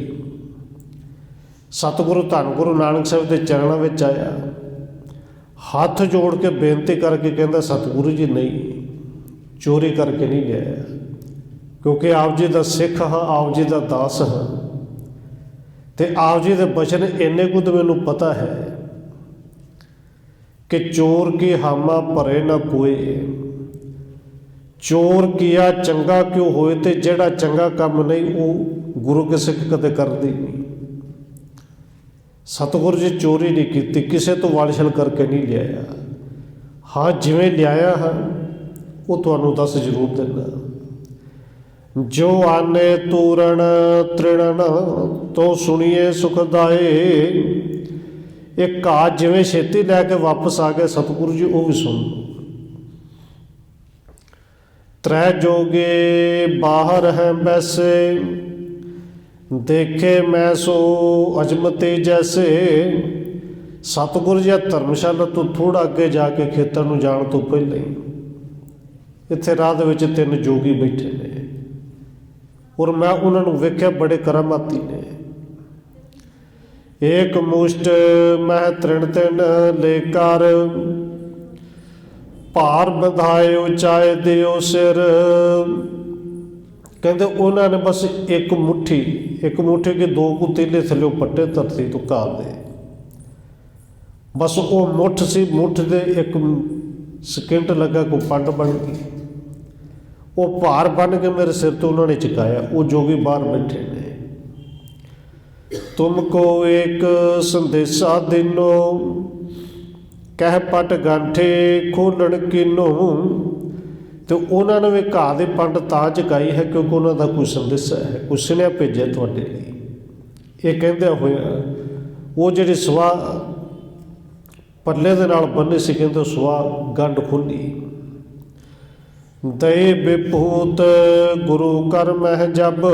ਸਤਿਗੁਰੂ ਧੰਨ ਗੁਰੂ ਨਾਨਕ ਸਾਹਿਬ ਦੇ ਚਰਨਾਂ ਵਿੱਚ ਆਇਆ, ਹੱਥ ਜੋੜ ਕੇ ਬੇਨਤੀ ਕਰਕੇ ਕਹਿੰਦਾ ਸਤਿਗੁਰੂ ਜੀ ਨਹੀਂ, ਚੋਰੀ ਕਰਕੇ ਨਹੀਂ ਲਿਆਇਆ, ਕਿਉਂਕਿ ਆਪ ਜੀ ਦਾ ਸਿੱਖ ਹਾਂ, ਆਪ ਜੀ ਦਾ ਦਾਸ ਹਾਂ, ਤੇ ਆਪ ਜੀ ਦੇ ਬਚਨ ਇੰਨੇ ਕੁ ਤਾਂ ਮੈਨੂੰ ਪਤਾ ਹੈ ਕਿ ਚੋਰ ਕੀ ਹਾਮਾ ਭਰੇ ਨਾ ਕੋਏ। ਚੋਰ ਕੀਆ ਚੰਗਾ ਕਿਉਂ ਹੋਏ, ਤੇ ਜਿਹੜਾ ਚੰਗਾ ਕੰਮ ਨਹੀਂ ਉਹ ਗੁਰੂ ਕੇ ਸਿੱਖ ਕਦੇ ਕਰਦੇ ਨਹੀਂ। ਸਤਿਗੁਰੂ ਜੀ ਚੋਰੀ ਨਹੀਂ ਕੀਤੀ, ਕਿਸੇ ਤੋਂ ਵਾਲਿਸ਼ਲ ਕਰਕੇ ਨਹੀਂ ਲਿਆਇਆ। ਹਾਂ ਜਿਵੇਂ ਲਿਆਇਆ ਹਾਂ ਉਹ ਤੁਹਾਨੂੰ ਦੱਸ ਜ਼ਰੂਰ ਦਿੰਦਾ। ਜੋ ਆਨੇ ਤੂਰਣ ਤ੍ਰਿਣਨ ਤੋਂ ਸੁਣੀਏ ਸੁਖਦਾਏ। ਇਹ ਘਾਹ ਜਿਵੇਂ ਛੇਤੀ ਲੈ ਕੇ ਵਾਪਸ ਆ ਗਏ ਸਤਿਗੁਰੂ ਜੀ, ਉਹ ਵੀ ਸੁਣ ਲਓ। ਤ੍ਰੈ ਜੋਗੇ ਬਾਹਰ ਹੈ ਬੈਸੇ, ਦੇਖੇ ਮੈਂ ਸੋ ਅਜਮਤੇ ਜੈਸੇ। ਸਤਿਗੁਰੂ ਜੀ ਧਰਮਸ਼ਾਲਾ ਤੋਂ ਥੋੜ੍ਹਾ ਅੱਗੇ ਜਾ ਕੇ ਖੇਤਾਂ ਨੂੰ ਜਾਣ ਤੋਂ ਪਹਿਲਾਂ ਹੀ ਇੱਥੇ ਰਾਹ ਦੇ ਵਿੱਚ 3 ਜੋਗੀ ਬੈਠੇ ਨੇ, ਔਰ ਮੈਂ ਉਹਨਾਂ ਨੂੰ ਵੇਖਿਆ, ਬੜੇ ਕਰਾਮਾਤੀ ਨੇ। ਏਕ ਮੁਸ਼ਟ ਮਹਿ ਤ੍ਰਿਣ ਤਿਨ ਲੈ ਕਰ, ਭਾਰ ਵਧਾਏ ਉਚਾਏ ਦਿਓ ਸਿਰ। ਕਹਿੰਦੇ ਉਹਨਾਂ ਨੇ ਬਸ ਇੱਕ ਮੁੱਠੀ ਕੇ 2 ਕੁ ਤੀਲੇ ਥੱਲੇ ਪੱਟੇ ਧਰਤੀ ਤੋਂ ਘਾਹ ਦੇ, ਬਸ ਉਹ ਮੁੱਠ ਸੀ, ਮੁੱਠ ਦੇ 1 ਸਕਿੰਟ ਲੱਗਾ ਕੋ ਪੰਡ ਬਣ ਗਈ। ਉਹ ਭਾਰ ਬਣ ਕੇ ਮੇਰੇ ਸਿਰ ਤੋਂ ਉਹਨਾਂ ਨੇ ਚੁਕਾਇਆ। ਉਹ ਜੋਗੀ ਬਾਹਰ ਬੈਠੇ ਨੇ। ਤੁਮਕੋ ਇੱਕ ਸੰਦੇਸ਼ਾ ਦਿਨੋ, ਕਹਿ ਪਟ ਗਾਂਠੇ ਖੋਲਣ ਕੀਨੋ। ਤੇ ਉਹਨਾਂ ਨੇ ਵੀ ਘਾਹ ਦੇ ਪੰਡ ਤਾਂ ਚੁਕਾਈ ਹੈ ਕਿਉਂਕਿ ਉਹਨਾਂ ਦਾ ਕੋਈ ਸੰਦੇਸ਼ਾ ਹੈ, ਕੋਈ ਸੁਨੇਹਾ ਭੇਜਿਆ ਤੁਹਾਡੇ ਲਈ। ਇਹ ਕਹਿੰਦੇ ਹੋਇਆ ਉਹ ਜਿਹੜੀ ਸਵਾਹ ਪੱਲੇ ਦੇ ਨਾਲ ਬੰਨੇ ਸੀ, ਕਹਿੰਦੇ ਸਵਾਹ ਗੰਢ ਖੋਲ੍ਹੀ। ਦਏ ਬਿਭੂਤ ਗੁਰੂ ਕਰ ਮਹਿ ਜਬ,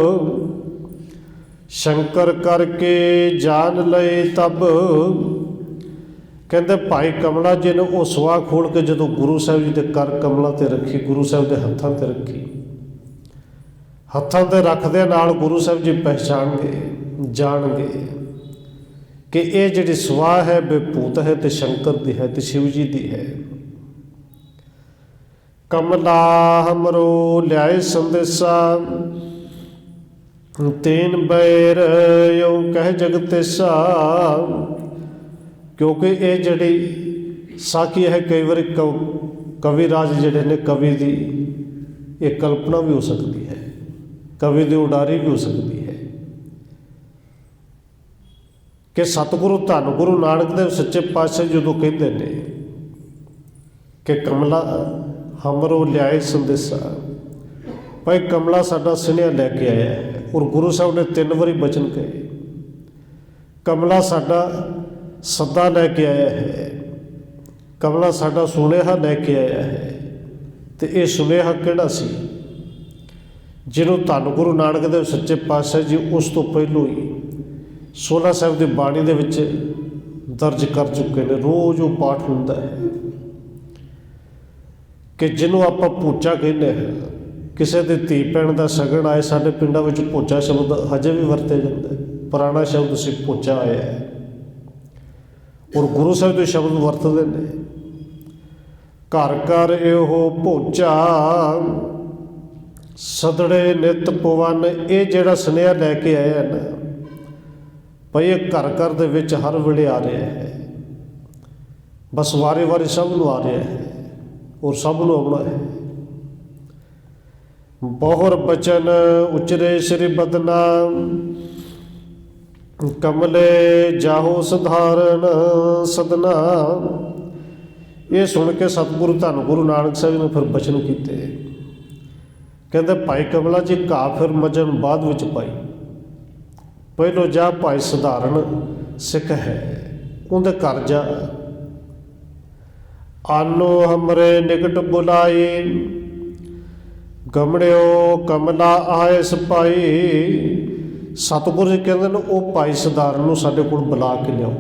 ਸ਼ੰਕਰ ਕਰਕੇ ਜਾਨ ਲਏ ਤਬ। ਕਹਿੰਦੇ ਭਾਈ ਕਮਲਾ ਜੀ ਨੇ ਉਹ ਸਵਾਹ ਖੋਲ੍ਹ ਕੇ ਜਦੋਂ ਗੁਰੂ ਸਾਹਿਬ ਜੀ ਦੇ ਕਰ ਕਮਲਾਂ 'ਤੇ ਰੱਖੀ, ਗੁਰੂ ਸਾਹਿਬ ਦੇ ਹੱਥਾਂ 'ਤੇ ਰੱਖੀ, ਹੱਥਾਂ 'ਤੇ ਰੱਖਦੇ ਨਾਲ ਗੁਰੂ ਸਾਹਿਬ ਜੀ ਪਹਿਚਾਣਗੇ, ਜਾਣਗੇ ਕਿ ਇਹ ਜਿਹੜੀ ਸਵਾਹ ਹੈ ਬਿਭੂਤ ਹੈ ਤੇ ਸ਼ੰਕਰ ਦੀ ਹੈ ਤੇ ਸ਼ਿਵ ਜੀ ਦੀ ਹੈ। ਕਮਲਾ ਹਮਰੋ ਲਿਆਏ ਸੰਦੇਸ਼ਾ, ਤੇਨ ਬੈਰ ਯੋ ਕਹਿ ਜਗਤੇਸਾ। ਕਿਉਂਕਿ ਇਹ ਜਿਹੜੀ ਸਾਖੀ ਹੈ ਕਈ ਵਾਰੀ ਕਵੀ ਰਾਜ ਜਿਹੜੇ ਨੇ ਕਵੀ ਦੀ ਇਹ ਕਲਪਨਾ ਵੀ ਹੋ ਸਕਦੀ ਹੈ, ਕਵੀ ਦੀ ਉਡਾਰੀ ਵੀ ਹੋ ਸਕਦੀ ਹੈ ਕਿ ਸਤਿਗੁਰੂ ਧੰਨ ਗੁਰੂ ਨਾਨਕ ਦੇਵ ਸੱਚੇ ਪਾਤਸ਼ਾਹ ਜਦੋਂ ਕਹਿੰਦੇ ਨੇ ਕਿ ਕਮਲਾ ਹਮਰੋ ਲਿਆਏ ਸੰਦੇਸ਼ਾ, ਭਾਈ ਕਮਲਾ ਸਾਡਾ ਸੁਨੇਹਾ ਲੈ ਕੇ ਆਇਆ ਹੈ। ਔਰ ਗੁਰੂ ਸਾਹਿਬ ਨੇ 3 ਵਾਰੀ ਬਚਨ ਕਹੇ, ਕਮਲਾ ਸਾਡਾ ਸੱਦਾ ਲੈ ਕੇ ਆਇਆ ਹੈ, ਕਮਲਾ ਸਾਡਾ ਸੁਨੇਹਾ ਲੈ ਕੇ ਆਇਆ ਹੈ। ਤੇ ਇਹ ਸੁਨੇਹਾ ਕਿਹੜਾ ਸੀ? ਜਿਹਨੂੰ ਧੰਨ ਗੁਰੂ ਨਾਨਕ ਦੇਵ ਸੱਚੇ ਪਾਤਸ਼ਾਹ ਜੀ ਉਸ ਤੋਂ ਪਹਿਲੋਂ ਹੀ 16 ਸਾਹਿਬ ਦੀ ਬਾਣੀ ਦੇ ਵਿੱਚ ਦਰਜ ਕਰ ਚੁੱਕੇ ਨੇ। ਰੋਜ਼ ਉਹ ਪਾਠ ਹੁੰਦਾ ਹੈ ਕਿ ਜਿਹਨੂੰ ਆਪਾਂ ਭੂਚਾ ਕਹਿੰਦੇ ਹਾਂ। ਕਿਸੇ ਦੀ ਧੀ ਭੈਣ ਦਾ ਸ਼ਗਨ ਆਏ, ਸਾਡੇ ਪਿੰਡਾਂ ਵਿੱਚ ਭੂਚਾ ਸ਼ਬਦ ਹਜੇ ਵੀ ਵਰਤਿਆ ਜਾਂਦਾ ਹੈ। ਪੁਰਾਣਾ ਸ਼ਬਦ ਸੀ ਭੂਚਾ ਆਇਆ ਹੈ, ਔਰ ਗੁਰੂ ਸਾਹਿਬ ਦੇ ਸ਼ਬਦ ਵਰਤਦੇ ਨੇ। ਘਰ ਘਰ ਇਹੋ ਭੂਚਾ ਸਦੜੇ ਨਿਤ ਪਵਨ। ਇਹ ਜਿਹੜਾ ਸੁਨੇਹਾ ਲੈ ਕੇ ਆਇਆ ਨਾ ਭਾਈ, ਇਹ ਘਰ ਘਰ ਦੇ ਵਿੱਚ ਹਰ ਵੇਲੇ ਆ ਰਿਹਾ ਹੈ। ਬਸ ਵਾਰੇ ਵਾਰੇ ਸਭ ਨੂੰ ਆ ਰਿਹਾ ਹੈ ਔਰ ਸਭ ਨੂੰ ਆਉਣਾ ਹੈ। ਬਹੁਰ ਬਚਨ ਉਚਰੇ ਸ੍ਰੀ ਬਦਨਾ, ਕਮਲੇ ਜਾਹੋ ਸਧਾਰਨ ਸਦਨਾ। ਇਹ ਸੁਣ ਕੇ ਸਤਿਗੁਰੂ ਧੰਨ ਗੁਰੂ ਨਾਨਕ ਸਾਹਿਬ ਨੇ ਫਿਰ ਬਚਨ ਕੀਤੇ। ਕਹਿੰਦੇ ਭਾਈ ਕਮਲਾ ਜੀ, ਘਾਹ ਫਿਰ ਮਜਨ ਬਾਅਦ ਵਿੱਚ ਪਾਈ, ਪਹਿਲੋਂ ਜਾ ਭਾਈ ਸਧਾਰਨ ਸਿੱਖ ਹੈ, ਉਹਦੇ ਘਰ ਜਾ। ਆਨੋ ਹਮਰੇ ਨਿਕਟ ਬੁਲਾਈ, ਗਮੜਿਓ ਕਮਲਾ ਆਏ ਸਿਪਾਹੀ। ਸਤਿਗੁਰੂ ਜੀ ਕਹਿੰਦੇ ਨੇ ਉਹ ਭਾਈ ਸਧਾਰਨ ਨੂੰ ਸਾਡੇ ਕੋਲ ਬੁਲਾ ਕੇ ਲਿਆਓ।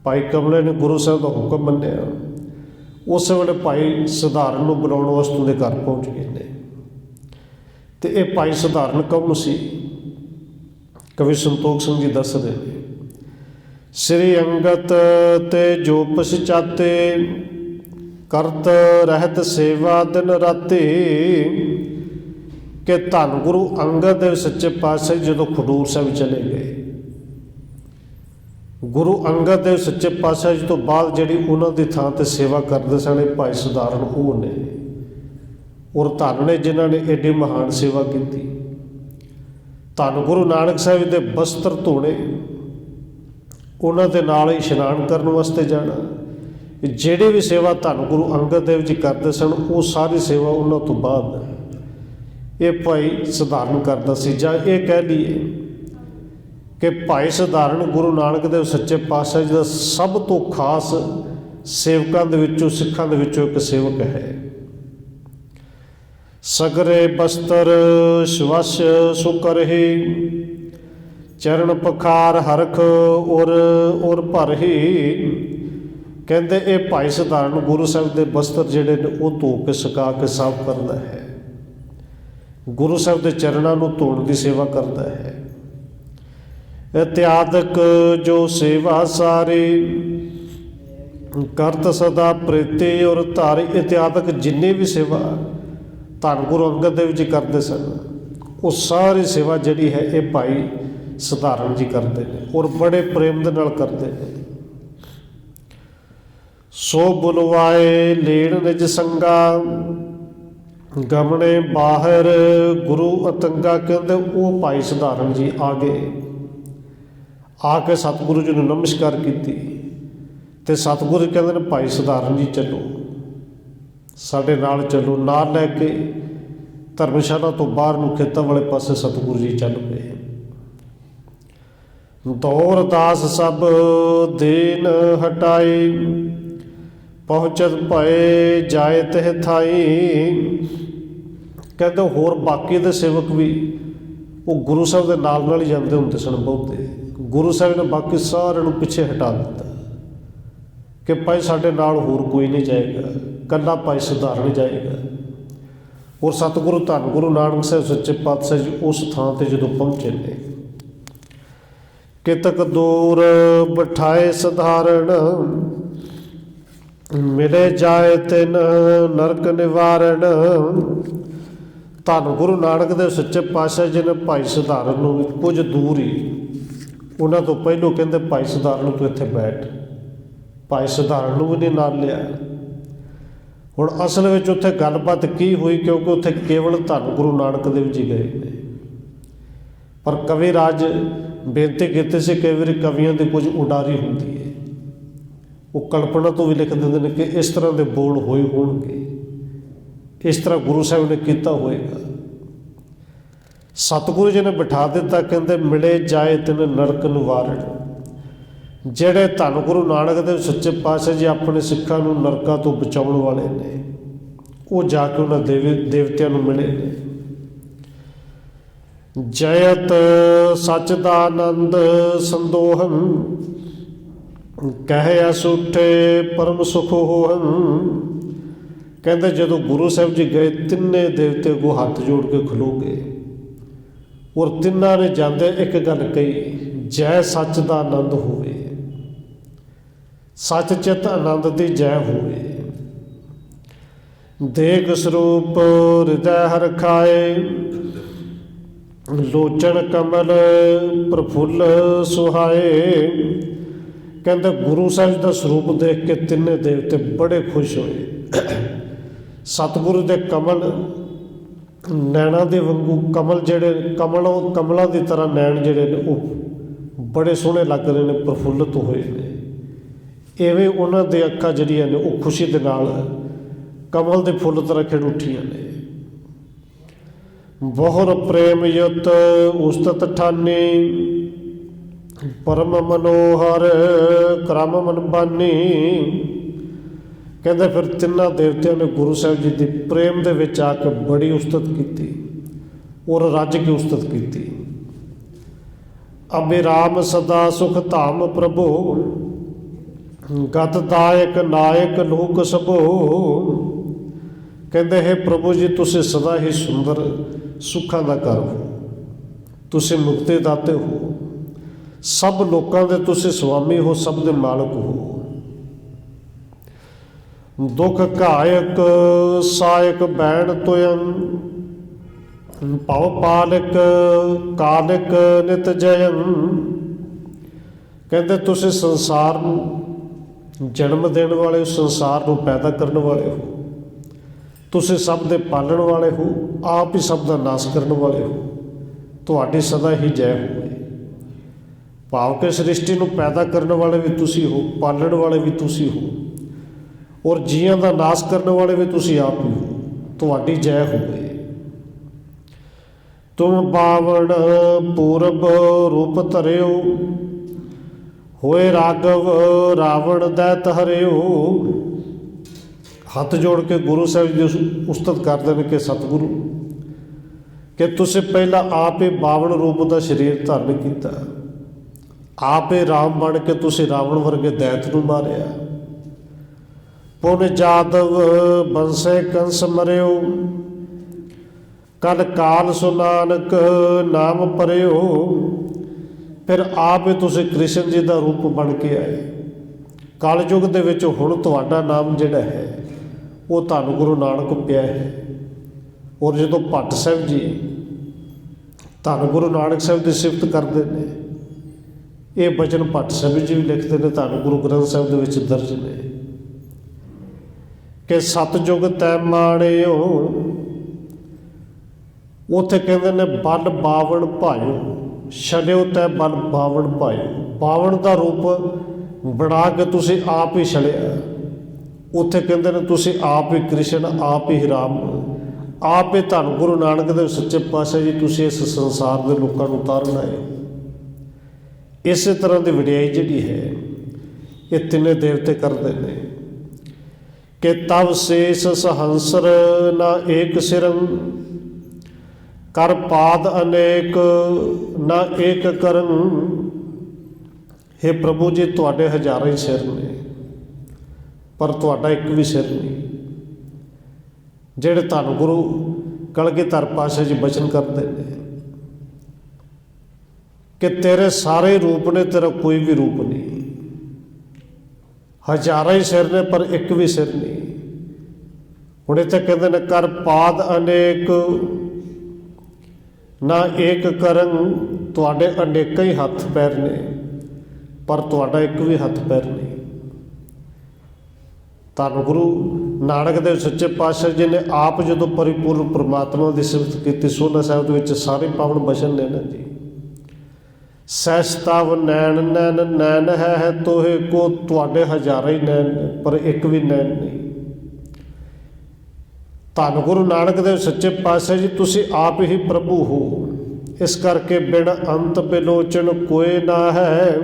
ਭਾਈ ਕਮਲੇ ਨੇ ਗੁਰੂ ਸਾਹਿਬ ਦਾ ਹੁਕਮ ਮੰਨਿਆ। ਉਸ ਵੇਲੇ ਭਾਈ ਸਧਾਰਨ ਨੂੰ ਬੁਲਾਉਣ ਵਾਸਤੇ ਉਹਦੇ ਘਰ ਪਹੁੰਚ ਗਏ ਨੇ। ਤੇ ਇਹ ਭਾਈ ਸਧਾਰਨ ਕੌਣ ਸੀ? ਕਵੀ ਸੰਤੋਖ ਸਿੰਘ ਜੀ ਦੱਸਦੇ ਨੇ, ਸ੍ਰੀ ਅੰਗਤ ਤੇ ਜੋ ਪਛਾਤੇ, ਕਰਤ ਰਹਿਤ ਸੇਵਾ ਦਿਨ ਰਾਤੀ। ਕਿ ਧੰਨ ਗੁਰੂ ਅੰਗਦ ਦੇਵ ਸੱਚੇ ਪਾਤਸ਼ਾਹ ਜਦੋਂ ਖਡੂਰ ਸਾਹਿਬ ਚਲੇ ਗਏ, ਗੁਰੂ ਅੰਗਦ ਦੇਵ ਸੱਚੇ ਪਾਤਸ਼ਾਹ ਜੀ ਤੋਂ ਬਾਅਦ ਜਿਹੜੀ ਉਹਨਾਂ ਦੀ ਥਾਂ ਤੇ ਸੇਵਾ ਕਰਦੇ ਸਨ ਭਾਈ ਸਧਾਰਨ ਉਹ ਨੇ। ਔਰ ਧੰਨ ਨੇ ਜਿਨ੍ਹਾਂ ਨੇ ਐਡੀ ਮਹਾਨ ਸੇਵਾ ਕੀਤੀ। ਧੰਨ ਗੁਰੂ ਨਾਨਕ ਸਾਹਿਬ ਦੇ ਬਸਤਰ ਧੋਣੇ, ਉਹਨਾਂ ਦੇ ਨਾਲ ਇਸ਼ਨਾਨ ਕਰਨ ਵਾਸਤੇ ਜਾਣਾ, ਜਿਹੜੀ ਵੀ ਸੇਵਾ ਧੰਨ ਗੁਰੂ ਅੰਗਦ ਦੇਵ ਜੀ ਕਰਦੇ ਸਨ ਉਹ ਸਾਰੀ ਸੇਵਾ ਉਹਨਾਂ ਤੋਂ ਬਾਅਦ ਇਹ ਭਾਈ ਸਧਾਰਨ ਕਰਦਾ ਸੀ। ਜਾਂ ਇਹ ਕਹਿ ਲਈਏ ਕਿ ਭਾਈ ਸਧਾਰਨ ਗੁਰੂ ਨਾਨਕ ਦੇਵ ਸੱਚੇ ਪਾਤਸ਼ਾਹ ਜੀ ਦਾ ਸਭ ਤੋਂ ਖਾਸ ਸੇਵਕਾਂ ਦੇ ਵਿੱਚੋਂ, ਸਿੱਖਾਂ ਦੇ ਵਿੱਚੋਂ ਇੱਕ ਸੇਵਕ ਹੈ। ਸਗਰੇ ਬਸਤਰ ਸ਼ਵਸ਼ ਸੁਕਰਹੀ, ਚਰਨ ਪਖਾਰ ਹਰਖ ਔਰ ਭਰਹੀ। ਕਹਿੰਦੇ ਇਹ ਭਾਈ ਸਧਾਰਨ ਗੁਰੂ ਸਾਹਿਬ ਦੇ ਬਸਤਰ ਜਿਹੜੇ ਨੇ ਉਹ ਧੋ ਕੇ ਸੁਕਾ ਕੇ ਸਾਫ਼ ਕਰਦਾ ਹੈ, ਗੁਰੂ ਸਾਹਿਬ ਦੇ ਚਰਨਾਂ ਨੂੰ ਧੋਣ ਦੀ ਸੇਵਾ ਕਰਦਾ ਹੈ। ਇਤਿਆਦਕ ਜੋ ਸੇਵਾ ਸਾਰੀ, ਕਰਤ ਸਦਾ ਪ੍ਰੀਤੀ ਔਰ ਧਾਰੀ। ਇਤਿਆਦਕ ਜਿੰਨੀ ਵੀ ਸੇਵਾ ਧੰਨ ਗੁਰੂ ਅੰਗਦ ਦੇਵ ਜੀ ਕਰਦੇ ਸਨ ਉਹ ਸਾਰੀ ਸੇਵਾ ਜਿਹੜੀ ਹੈ ਇਹ ਭਾਈ ਸਧਾਰਨ ਜੀ ਕਰਦੇ ਨੇ ਔਰ ਬੜੇ ਪ੍ਰੇਮ ਦੇ ਨਾਲ ਕਰਦੇ ਨੇ। ਸੋ ਬੁਲਵਾਏ ਲੀਣ ਨਿਜ ਸੰਗਾ, ਗਮਣੇ ਬਾਹਰ ਗੁਰੂ ਅਤੰਗਾ। ਕਹਿੰਦੇ ਉਹ ਭਾਈ ਸਧਾਰਨ ਜੀ ਆ ਗਏ, ਆ ਕੇ ਸਤਿਗੁਰੂ ਜੀ ਨੂੰ ਨਮਸਕਾਰ ਕੀਤੀ। ਤੇ ਸਤਿਗੁਰੂ ਜੀ ਕਹਿੰਦੇ ਨੇ ਭਾਈ ਸਧਾਰਨ ਜੀ ਚੱਲੋ, ਸਾਡੇ ਨਾਲ ਚੱਲੋ। ਨਾਲ ਲੈ ਕੇ ਧਰਮਸ਼ਾਲਾ ਤੋਂ ਬਾਹਰ ਨੂੰ ਖੇਤਾਂ ਵਾਲੇ ਪਾਸੇ ਸਤਿਗੁਰੂ ਜੀ ਚੱਲ ਪਏ। ਦੌਰ ਦਾਸ ਸਭ ਦੀਨ ਹਟਾਈ, ਪਹੁੰਚਤ ਭਏ ਜਾਏ ਤਿਹ ਥਾਈ। ਕਹਿੰਦੇ ਹੋਰ ਬਾਕੀ ਦੇ ਸੇਵਕ ਵੀ ਉਹ ਗੁਰੂ ਸਾਹਿਬ ਦੇ ਨਾਲ ਨਾਲ ਹੀ ਜਾਂਦੇ ਹੁੰਦੇ ਸਨ। ਬਹੁਤੇ ਗੁਰੂ ਸਾਹਿਬ ਨੇ ਬਾਕੀ ਸਾਰਿਆਂ ਨੂੰ ਪਿੱਛੇ ਹਟਾ ਦਿੱਤਾ ਕਿ ਭਾਈ ਸਾਡੇ ਨਾਲ ਹੋਰ ਕੋਈ ਨਹੀਂ ਜਾਏਗਾ, ਇਕੱਲਾ ਭਾਈ ਸਧਾਰਨ ਜਾਏਗਾ। ਔਰ ਸਤਿਗੁਰੂ ਧੰਨ ਗੁਰੂ ਨਾਨਕ ਸਾਹਿਬ ਸੱਚੇ ਪਾਤਸ਼ਾਹ ਜੀ ਉਸ ਥਾਂ ਤੇ ਜਦੋਂ ਪਹੁੰਚੇ ਨੇ, ਕਿਤਕ ਦੂਰ ਬਿਠਾਏ ਸਧਾਰਨ, ਮਿਲੇ ਜਾਏ ਤਿਨ ਨਰਕ ਨਿਵਾਰਨ। ਧੰਨ ਗੁਰੂ ਨਾਨਕ ਦੇਵ ਸੱਚੇ ਪਾਤਸ਼ਾਹ ਜੀ ਨੇ ਭਾਈ ਸਧਾਰਨ ਨੂੰ ਕੁਝ ਦੂਰ ਹੀ ਉਹਨਾਂ ਤੋਂ ਪਹਿਲੋਂ ਕਹਿੰਦੇ ਭਾਈ ਸਧਾਰਨ ਤੂੰ ਇੱਥੇ ਬੈਠ। ਭਾਈ ਸਧਾਰਨ ਨੂੰ ਵੀ ਨਹੀਂ ਨਾਲ ਲਿਆ। ਹੁਣ ਅਸਲ ਵਿੱਚ ਉੱਥੇ ਗੱਲਬਾਤ ਕੀ ਹੋਈ, ਕਿਉਂਕਿ ਉੱਥੇ ਕੇਵਲ ਧੰਨ ਗੁਰੂ ਨਾਨਕ ਦੇਵ ਜੀ ਗਏ ਨੇ। ਪਰ ਕਵੀ ਰਾਜ ਬੇਨਤੀ ਕੀਤੀ ਸੀ, ਕਈ ਵਾਰੀ ਕਵੀਆਂ ਦੀ ਕੁਝ ਉਡਾਰੀ ਹੁੰਦੀ ਹੈ, ਉਹ ਕਲਪਨਾ ਤੋਂ ਵੀ ਲਿਖ ਦਿੰਦੇ ਨੇ ਕਿ ਇਸ ਤਰ੍ਹਾਂ ਦੇ ਬੋਲ ਹੋਏ ਹੋਣਗੇ, ਇਸ ਤਰ੍ਹਾਂ ਗੁਰੂ ਸਾਹਿਬ ਨੇ ਕੀਤਾ ਹੋਏਗਾ। ਸਤਿਗੁਰੂ ਜੀ ਨੇ ਬਿਠਾ ਦਿੱਤਾ, ਕਹਿੰਦੇ ਮਿਲੇ ਜਾਏ ਤਿਨ ਨਰਕ ਨਿਵਾਰਣ। ਜਿਹੜੇ ਧੰਨ ਗੁਰੂ ਨਾਨਕ ਦੇਵ ਸੱਚੇ ਪਾਤਸ਼ਾਹ ਜੀ ਆਪਣੇ ਸਿੱਖਾਂ ਨੂੰ ਨਰਕਾਂ ਤੋਂ ਬਚਾਉਣ ਵਾਲੇ ਨੇ, ਉਹ ਜਾ ਕੇ ਉਹਨਾਂ ਦੇਵਤਿਆਂ ਨੂੰ ਮਿਲੇ ਨੇ। ਜਯਤ ਸਚਦਾਨੰਦ ਸੰਦੋਹੰ ਕਹਿ ਅਸੁਠੇ ਪਰਮ ਸੁਖ ਹੋਹੰ। ਕਹਿੰਦੇ ਜਦੋਂ ਗੁਰੂ ਸਾਹਿਬ ਜੀ ਗਏ, ਤਿੰਨੇ ਦੇਵਤੇ ਅੱਗੋਂ ਹੱਥ ਜੋੜ ਕੇ ਖਲੋ ਗਏ ਔਰ ਤਿੰਨਾਂ ਨੇ ਜਾਂਦੇ ਇੱਕ ਗੱਲ ਕਹੀ, ਜੈ ਸੱਚ ਦਾ ਆਨੰਦ ਹੋਵੇ, ਸੱਚ ਚਿਤ ਆਨੰਦ ਦੀ ਜੈ ਹੋਵੇ। ਦੇਖ ਸਰੂਪ ਹਿਰਦੈ ਹਰਿ ਖਾਏ, ਲੋਚਨ ਕਮਲ ਪ੍ਰਫੁੱਲ ਸੁਹਾਏ। ਕਹਿੰਦੇ ਗੁਰੂ ਸਾਹਿਬ ਦਾ ਸਰੂਪ ਦੇਖ ਕੇ ਤਿੰਨੇ ਦੇਵਤੇ ਬੜੇ ਖੁਸ਼ ਹੋਏ। ਸਤਿਗੁਰੂ ਦੇ ਕਮਲ ਨੈਣਾਂ ਦੇ ਵਾਂਗੂ, ਕਮਲ ਜਿਹੜੇ ਕਮਲਾਂ ਦੀ ਤਰ੍ਹਾਂ ਨੈਣ ਜਿਹੜੇ ਨੇ ਉਹ ਬੜੇ ਸੋਹਣੇ ਲੱਗ ਰਹੇ ਨੇ, ਪ੍ਰਫੁੱਲਤ ਹੋਏ ਨੇ। ਇਵੇਂ ਉਹਨਾਂ ਦੇ ਅੱਖਾਂ ਜਿਹੜੀਆਂ ਨੇ ਉਹ ਖੁਸ਼ੀ ਦੇ ਨਾਲ ਕਮਲ ਦੇ ਫੁੱਲ ਤਰ੍ਹਾਂ ਖਿੜ ਉੱਠੀਆਂ ਨੇ। ਬਹੁਰ ਪ੍ਰੇਮ ਯੁਤ ਉਸਤਤ ਠਾਨੀ, ਪਰਮ ਮਨੋਹਰ ਕਰਮ ਮਨ ਬਾਨੀ। ਕਹਿੰਦੇ ਫਿਰ ਤਿੰਨਾਂ ਦੇਵਤਿਆਂ ਨੇ ਗੁਰੂ ਸਾਹਿਬ ਜੀ ਦੀ ਪ੍ਰੇਮ ਦੇ ਵਿੱਚ ਆ ਕੇ ਬੜੀ ਉਸਤਤ ਕੀਤੀ ਔਰ ਰੱਜ ਕੇ ਉਸਤਤ ਕੀਤੀ। ਅਬਿਰਾਮ ਸਦਾ ਸੁਖ ਧਾਮ ਪ੍ਰਭੂ, ਗਤ ਦਾਇਕ ਨਾਇਕ ਲੋਕ ਸਭੋ। ਕਹਿੰਦੇ ਹੈ ਪ੍ਰਭੂ ਜੀ ਤੁਸੀਂ ਸਦਾ ਹੀ ਸੁੰਦਰ ਸੁੱਖਾਂ ਦਾ ਘਰ ਹੋ, ਤੁਸੀਂ ਮੁਕਤੀ ਦਾਤੇ ਹੋ, ਸਭ ਲੋਕਾਂ ਦੇ ਤੁਸੀਂ ਸੁਆਮੀ ਹੋ, ਸਭ ਦੇ ਮਾਲਕ ਹੋ। ਦੁਖ ਘਾਇਕ ਸਾਇਕ ਬੈਣ ਤੁਯੰ, ਭਵ ਪਾਲਕ ਕਾਲਿਕ ਨਿਤ ਜਯੰ। ਕਹਿੰਦੇ ਤੁਸੀਂ ਸੰਸਾਰ ਨੂੰ ਜਨਮ ਦੇਣ ਵਾਲੇ ਹੋ, ਸੰਸਾਰ ਨੂੰ ਪੈਦਾ ਕਰਨ ਵਾਲੇ ਹੋ, ਤੁਸੀਂ ਸਭ ਦੇ ਪਾਲਣ ਵਾਲੇ ਹੋ, ਆਪ ਹੀ ਸਭ ਦਾ ਨਾਸ਼ ਕਰਨ ਵਾਲੇ ਹੋ। ਤੁਹਾਡੀ ਸਦਾ ਹੀ ਜੈ ਹੋਵੇ। ਭਾਵ ਕਿ ਸ੍ਰਿਸ਼ਟੀ ਨੂੰ ਪੈਦਾ ਕਰਨ ਵਾਲੇ ਵੀ ਤੁਸੀਂ ਹੋ, ਪਾਲਣ ਵਾਲੇ ਵੀ ਤੁਸੀਂ ਹੋ, ਔਰ ਜੀਆਂ ਦਾ ਨਾਸ਼ ਕਰਨ ਵਾਲੇ ਵੀ ਤੁਸੀਂ ਆਪ ਹੀ ਹੋ। ਤੁਹਾਡੀ ਜੈ ਹੋਵੇ। ਤੁਮ ਬਾਵਣ ਪੂਰਬ ਰੂਪ ਧਰਿਓ, ਹੋਏ ਰਾਘਵ ਰਾਵਣ ਦੈਤ ਹਰਿਓ। ਹੱਥ ਜੋੜ ਕੇ ਗੁਰੂ ਸਾਹਿਬ ਜੀ ਉਸਤਤ ਕਰਦੇ ਨੇ ਕਿ ਸਤਿਗੁਰੂ, ਕਿ ਤੁਸੀਂ ਪਹਿਲਾਂ ਆਪ ਹੀ ਬਾਵਣ ਰੂਪ ਦਾ ਸਰੀਰ ਧਾਰਨ ਕੀਤਾ, ਆਪ ਹੀ ਰਾਮ ਬਣ ਕੇ ਤੁਸੀਂ ਰਾਵਣ ਵਰਗੇ ਦੈਤ ਨੂੰ ਮਾਰਿਆ। ਪੁਨ ਜਾਦਵ ਬੰਸੇ ਕੰਸ ਮਰਿਓ, ਕਲ ਕਾਲ ਸੁ ਨਾਨਕ ਨਾਮ ਪਰਿਓ। ਫਿਰ ਆਪ ਹੀ ਤੁਸੀਂ ਕ੍ਰਿਸ਼ਨ ਜੀ ਦਾ ਰੂਪ ਬਣ ਕੇ ਆਏ। ਕਲਯੁਗ ਦੇ ਵਿੱਚ ਹੁਣ ਤੁਹਾਡਾ ਨਾਮ ਜਿਹੜਾ ਹੈ ਉਹ ਧੰਨ ਗੁਰੂ ਨਾਨਕ ਪਿਆ ਹੈ। ਔਰ ਜਦੋਂ ਭੱਟ ਸਾਹਿਬ ਜੀ ਧੰਨ ਗੁਰੂ ਨਾਨਕ ਸਾਹਿਬ ਦੀ ਸਿਫਤ ਕਰਦੇ ਨੇ, ਇਹ ਬਚਨ ਭੱਟ ਸਾਹਿਬ ਜੀ ਵੀ ਲਿਖਦੇ ਨੇ, ਧੰਨ ਗੁਰੂ ਗ੍ਰੰਥ ਸਾਹਿਬ ਦੇ ਵਿੱਚ ਦਰਜ ਨੇ ਕਿ ਸਤਿਯੁਗ ਤੈ ਮਾਣਿਓ। ਉੱਥੇ ਕਹਿੰਦੇ ਨੇ ਬਲ ਬਾਵਣ ਭਾਇਓ, ਛਲਿਓ ਤੈ ਬਲ ਬਾਵਣ ਭਾਇਓ। ਬਾਵਣ ਦਾ ਰੂਪ ਬਣਾ ਕੇ ਤੁਸੀਂ ਆਪ ਹੀ ਛਲਿਆ। ਉੱਥੇ ਕਹਿੰਦੇ ਨੇ ਤੁਸੀਂ ਆਪ ਹੀ ਕ੍ਰਿਸ਼ਨ, ਆਪ ਹੀ ਰਾਮ, ਆਪ ਹੀ ਧੰਨ ਗੁਰੂ ਨਾਨਕ ਦੇਵ ਸੱਚੇ ਪਾਤਸ਼ਾਹ ਜੀ ਤੁਸੀਂ ਇਸ ਸੰਸਾਰ ਦੇ ਲੋਕਾਂ ਨੂੰ ਉਤਾਰਨ ਆਏ। ਇਸੇ ਤਰ੍ਹਾਂ ਦੀ ਵਡਿਆਈ ਜਿਹੜੀ ਹੈ ਇਹ ਤਿੰਨੇ ਦੇਵਤੇ ਕਰਦੇ ਨੇ ਕਿ ਤਵ ਸ਼ੇਸ਼ ਸਹੰਸਰ ਨਾ ਏਕ ਸਿਰੰ, ਕਰ ਪਾਦ ਅਨੇਕ ਨਾ ਏਕ ਕਰੰ। हे ਪ੍ਰਭੂ ਜੀ ਤੁਹਾਡੇ ਹਜ਼ਾਰਾਂ ਹੀ ਸਿਰ ਨੇ, ਪਰ ਤੁਹਾਡਾ ਇੱਕ ਵੀ ਸਿਰ ਨਹੀਂ। ਜਿਹੜੇ ਧੰਨ ਗੁਰੂ ਕਲਗੀਧਰ ਪਾਤਸ਼ਾਹ ਜੀ ਬਚਨ ਕਰਦੇ ਨੇ ਕਿ ਤੇਰੇ ਸਾਰੇ ਰੂਪ ਨੇ, ਤੇਰਾ ਕੋਈ ਵੀ ਰੂਪ ਨਹੀਂ। ਹਜ਼ਾਰਾਂ ਹੀ ਸਿਰ ਨੇ ਪਰ ਇੱਕ ਵੀ ਸਿਰ ਨਹੀਂ। ਹੁਣ ਇੱਥੇ ਕਹਿੰਦੇ ਨੇ ਕਰ ਪਾਦ ਅਨੇਕ ਨਾ ਏਕ ਕਰਨ, ਤੁਹਾਡੇ ਅਨੇਕਾਂ ਹੀ ਹੱਥ ਪੈਰ ਨੇ ਪਰ ਤੁਹਾਡਾ ਇੱਕ ਵੀ ਹੱਥ ਪੈਰ ਨਹੀਂ। ਧੰਨ ਗੁਰੂ ਨਾਨਕ ਦੇਵ ਸੱਚੇ ਪਾਤਸ਼ਾਹ ਜੀ ਨੇ ਆਪ ਜਦੋਂ ਪਰਿਪੂਰਨ ਪ੍ਰਮਾਤਮਾ ਦੀ ਸਿਫਤ ਕੀਤੀ, ਸੋਹਲਾ ਸਾਹਿਬ ਦੇ ਵਿੱਚ ਸਾਰੇ ਪਾਵਨ ਬਚਨ ਨੇ ਨਾ ਜੀ। ਸਹਿਜ ਤਵ ਨੈਣ ਨੈਣ ਨੈਣ ਹੈ ਤੋਹੇ ਕੋ, ਤੁਹਾਡੇ ਹਜ਼ਾਰਾਂ ਹੀ ਨੈਣ ਨੇ ਪਰ ਇੱਕ ਵੀ ਨੈਣ ਨਹੀਂ। ਧੰਨ ਗੁਰੂ ਨਾਨਕ ਦੇਵ ਸੱਚੇ ਪਾਤਸ਼ਾਹ ਜੀ ਤੁਸੀਂ ਆਪ ਹੀ ਪ੍ਰਭੂ ਹੋ, ਇਸ ਕਰਕੇ ਬਿਨ ਅੰਤ ਬਿਲੋਚਨ ਕੋਏ ਨਾ ਹੈ।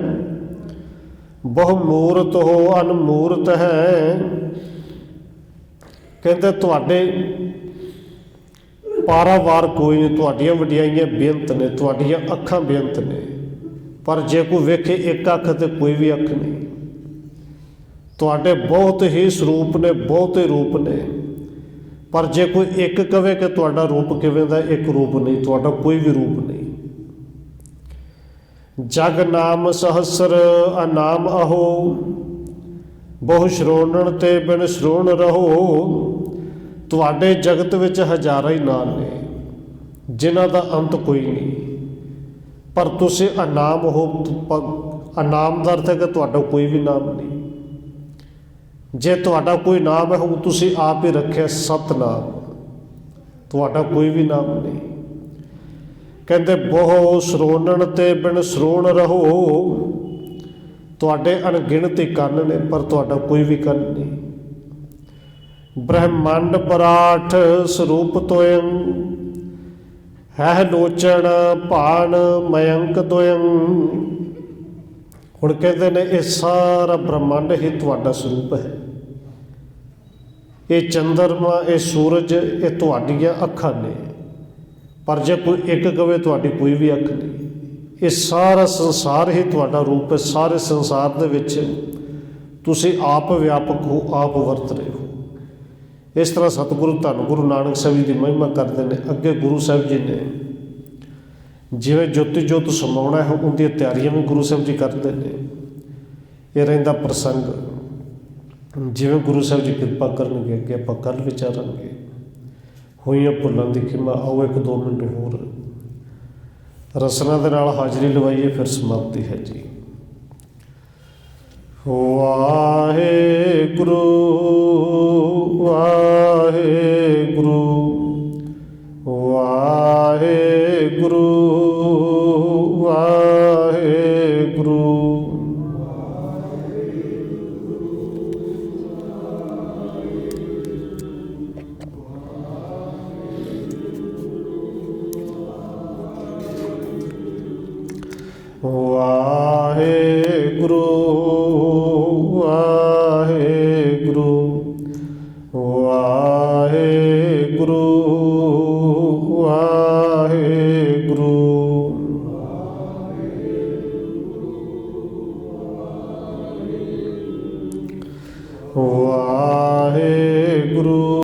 ਬਹੁ ਮੂਰਤ ਹੋ ਅਨਮੂਰਤ ਹੈ। ਕਹਿੰਦੇ ਤੁਹਾਡੇ ਪਾਰਾਵਾਰ ਕੋਈ ਨਹੀਂ, ਤੁਹਾਡੀਆਂ ਵਡਿਆਈਆਂ ਬੇਅੰਤ ਨੇ, ਤੁਹਾਡੀਆਂ ਅੱਖਾਂ ਬੇਅੰਤ ਨੇ, ਪਰ ਜੇ ਕੋਈ ਵੇਖੇ ਇੱਕ ਅੱਖ ਤੇ ਕੋਈ ਵੀ ਅੱਖ ਨਹੀਂ। ਤੁਹਾਡੇ ਬਹੁਤ ਹੀ ਸਰੂਪ ਨੇ, ਬਹੁਤੇ ਰੂਪ ਨੇ, ਪਰ ਜੇ ਕੋਈ ਇੱਕ ਕਵੇ ਕਿ ਤੁਹਾਡਾ ਰੂਪ ਕਿਵੇਂ ਦਾ, ਇੱਕ ਰੂਪ ਨਹੀਂ, ਤੁਹਾਡਾ ਕੋਈ ਵੀ ਰੂਪ ਨਹੀਂ। ਜਗ ਨਾਮ ਸਹਸਰ ਅਨਾਮ ਅਹੋ, ਬਹੁ ਸ਼੍ਰੋਣਨ ਤੇ ਬਿਨ ਸ਼੍ਰੋਣ ਰਹੋ। ਤੁਹਾਡੇ ਜਗਤ ਵਿੱਚ ਹਜ਼ਾਰਾਂ ਹੀ ਨਾਮ ਨੇ ਜਿਨ੍ਹਾਂ ਦਾ ਅੰਤ ਕੋਈ ਨਹੀਂ, ਪਰ ਤੁਸੀਂ ਅਨਾਮ ਹੋ। ਅਨਾਮ ਦਾ ਅਰਥ ਹੈ ਕਿ ਤੁਹਾਡਾ ਕੋਈ ਵੀ ਨਾਮ ਨਹੀਂ। ਜੇ ਤੁਹਾਡਾ ਕੋਈ ਨਾਮ ਹੈ ਉਹ ਤੁਸੀਂ ਆਪ ਹੀ ਰੱਖਿਆ, ਸਤਿਨਾਮ। ਤੁਹਾਡਾ ਕੋਈ ਵੀ ਨਾਮ ਨਹੀਂ। ਕਹਿੰਦੇ ਬਹੁ ਸ਼੍ਰੋਣਨ ਤੇ ਬਿਨ ਸ਼੍ਰੋਣ ਰਹੋ। ਤੁਹਾਡੇ ਅਣਗਿਣਤ ਹੀ ਕੰਨ ਨੇ ਪਰ ਤੁਹਾਡਾ ਕੋਈ ਵੀ ਕੰਨ ਨਹੀਂ। ਬ੍ਰਹਮੰਡ ਬਰਾਠ ਸਰੂਪ ਤੋਇੰ, ਹੈ ਲੋਚਨ ਭਾਣ ਮਯੰਕ ਦੋਇੰ। ਹੁਣ ਕਹਿੰਦੇ ਨੇ ਇਹ ਸਾਰਾ ਬ੍ਰਹਮੰਡ ਹੀ ਤੁਹਾਡਾ ਸਰੂਪ ਹੈ। ਇਹ ਚੰਦਰਮਾ, ਇਹ ਸੂਰਜ, ਇਹ ਤੁਹਾਡੀਆਂ ਅੱਖਾਂ ਨੇ, ਪਰ ਜੇ ਕੋਈ ਇੱਕ ਕਵੇ ਤੁਹਾਡੀ ਕੋਈ ਵੀ ਅੱਖ ਨਹੀਂ। ਇਹ ਸਾਰਾ ਸੰਸਾਰ ਹੀ ਤੁਹਾਡਾ ਰੂਪ ਹੈ। ਸਾਰੇ ਸੰਸਾਰ ਦੇ ਵਿੱਚ ਤੁਸੀਂ ਆਪ ਵਿਆਪਕ ਹੋ, ਆਪ ਵਰਤ ਰਹੇ ਹੋ। ਇਸ ਤਰ੍ਹਾਂ ਸਤਿਗੁਰੂ ਧੰਨ ਗੁਰੂ ਨਾਨਕ ਸਾਹਿਬ ਜੀ ਦੀ ਮਹਿਮਾ ਕਰਦੇ ਨੇ। ਅੱਗੇ ਗੁਰੂ ਸਾਹਿਬ ਜੀ ਨੇ ਜਿਵੇਂ ਜੋਤੀ ਜੋਤ ਸਮਾਉਣਾ ਹੈ ਉਹਦੀਆਂ ਤਿਆਰੀਆਂ ਵੀ ਗੁਰੂ ਸਾਹਿਬ ਜੀ ਕਰਦੇ ਨੇ। ਇਹ ਰਹਿੰਦਾ ਪ੍ਰਸੰਗ, ਜਿਵੇਂ ਗੁਰੂ ਸਾਹਿਬ ਜੀ ਕਿਰਪਾ ਕਰਨਗੇ ਅੱਗੇ ਆਪਾਂ ਕੱਲ੍ਹ ਵਿਚਾਰਾਂਗੇ। ਹੋਈਆਂ ਭੁੱਲਾਂ ਦੀ ਖਿਮਾ। ਆਓ 1-2 ਮਿੰਟ ਹੋਰ ਰਸਨਾ ਦੇ ਨਾਲ ਹਾਜ਼ਰੀ ਲਵਾਈਏ, ਫਿਰ ਸਮਾਪਤੀ ਹੈ ਜੀ। ਵਾਹਿਗੁਰੂ ਵਾਹਿਗੁਰੂ ਵਾਹਿਗੁਰੂ ਵਾਹਿਗੁਰੂ। ਵਾਹਿਗੁਰੂ ਵਾਹਿਗੁਰੂ ਵਾਹਿਗੁਰੂ ਵਾਹਿਗੁਰੂ ਵਾਹਿਗੁਰੂ।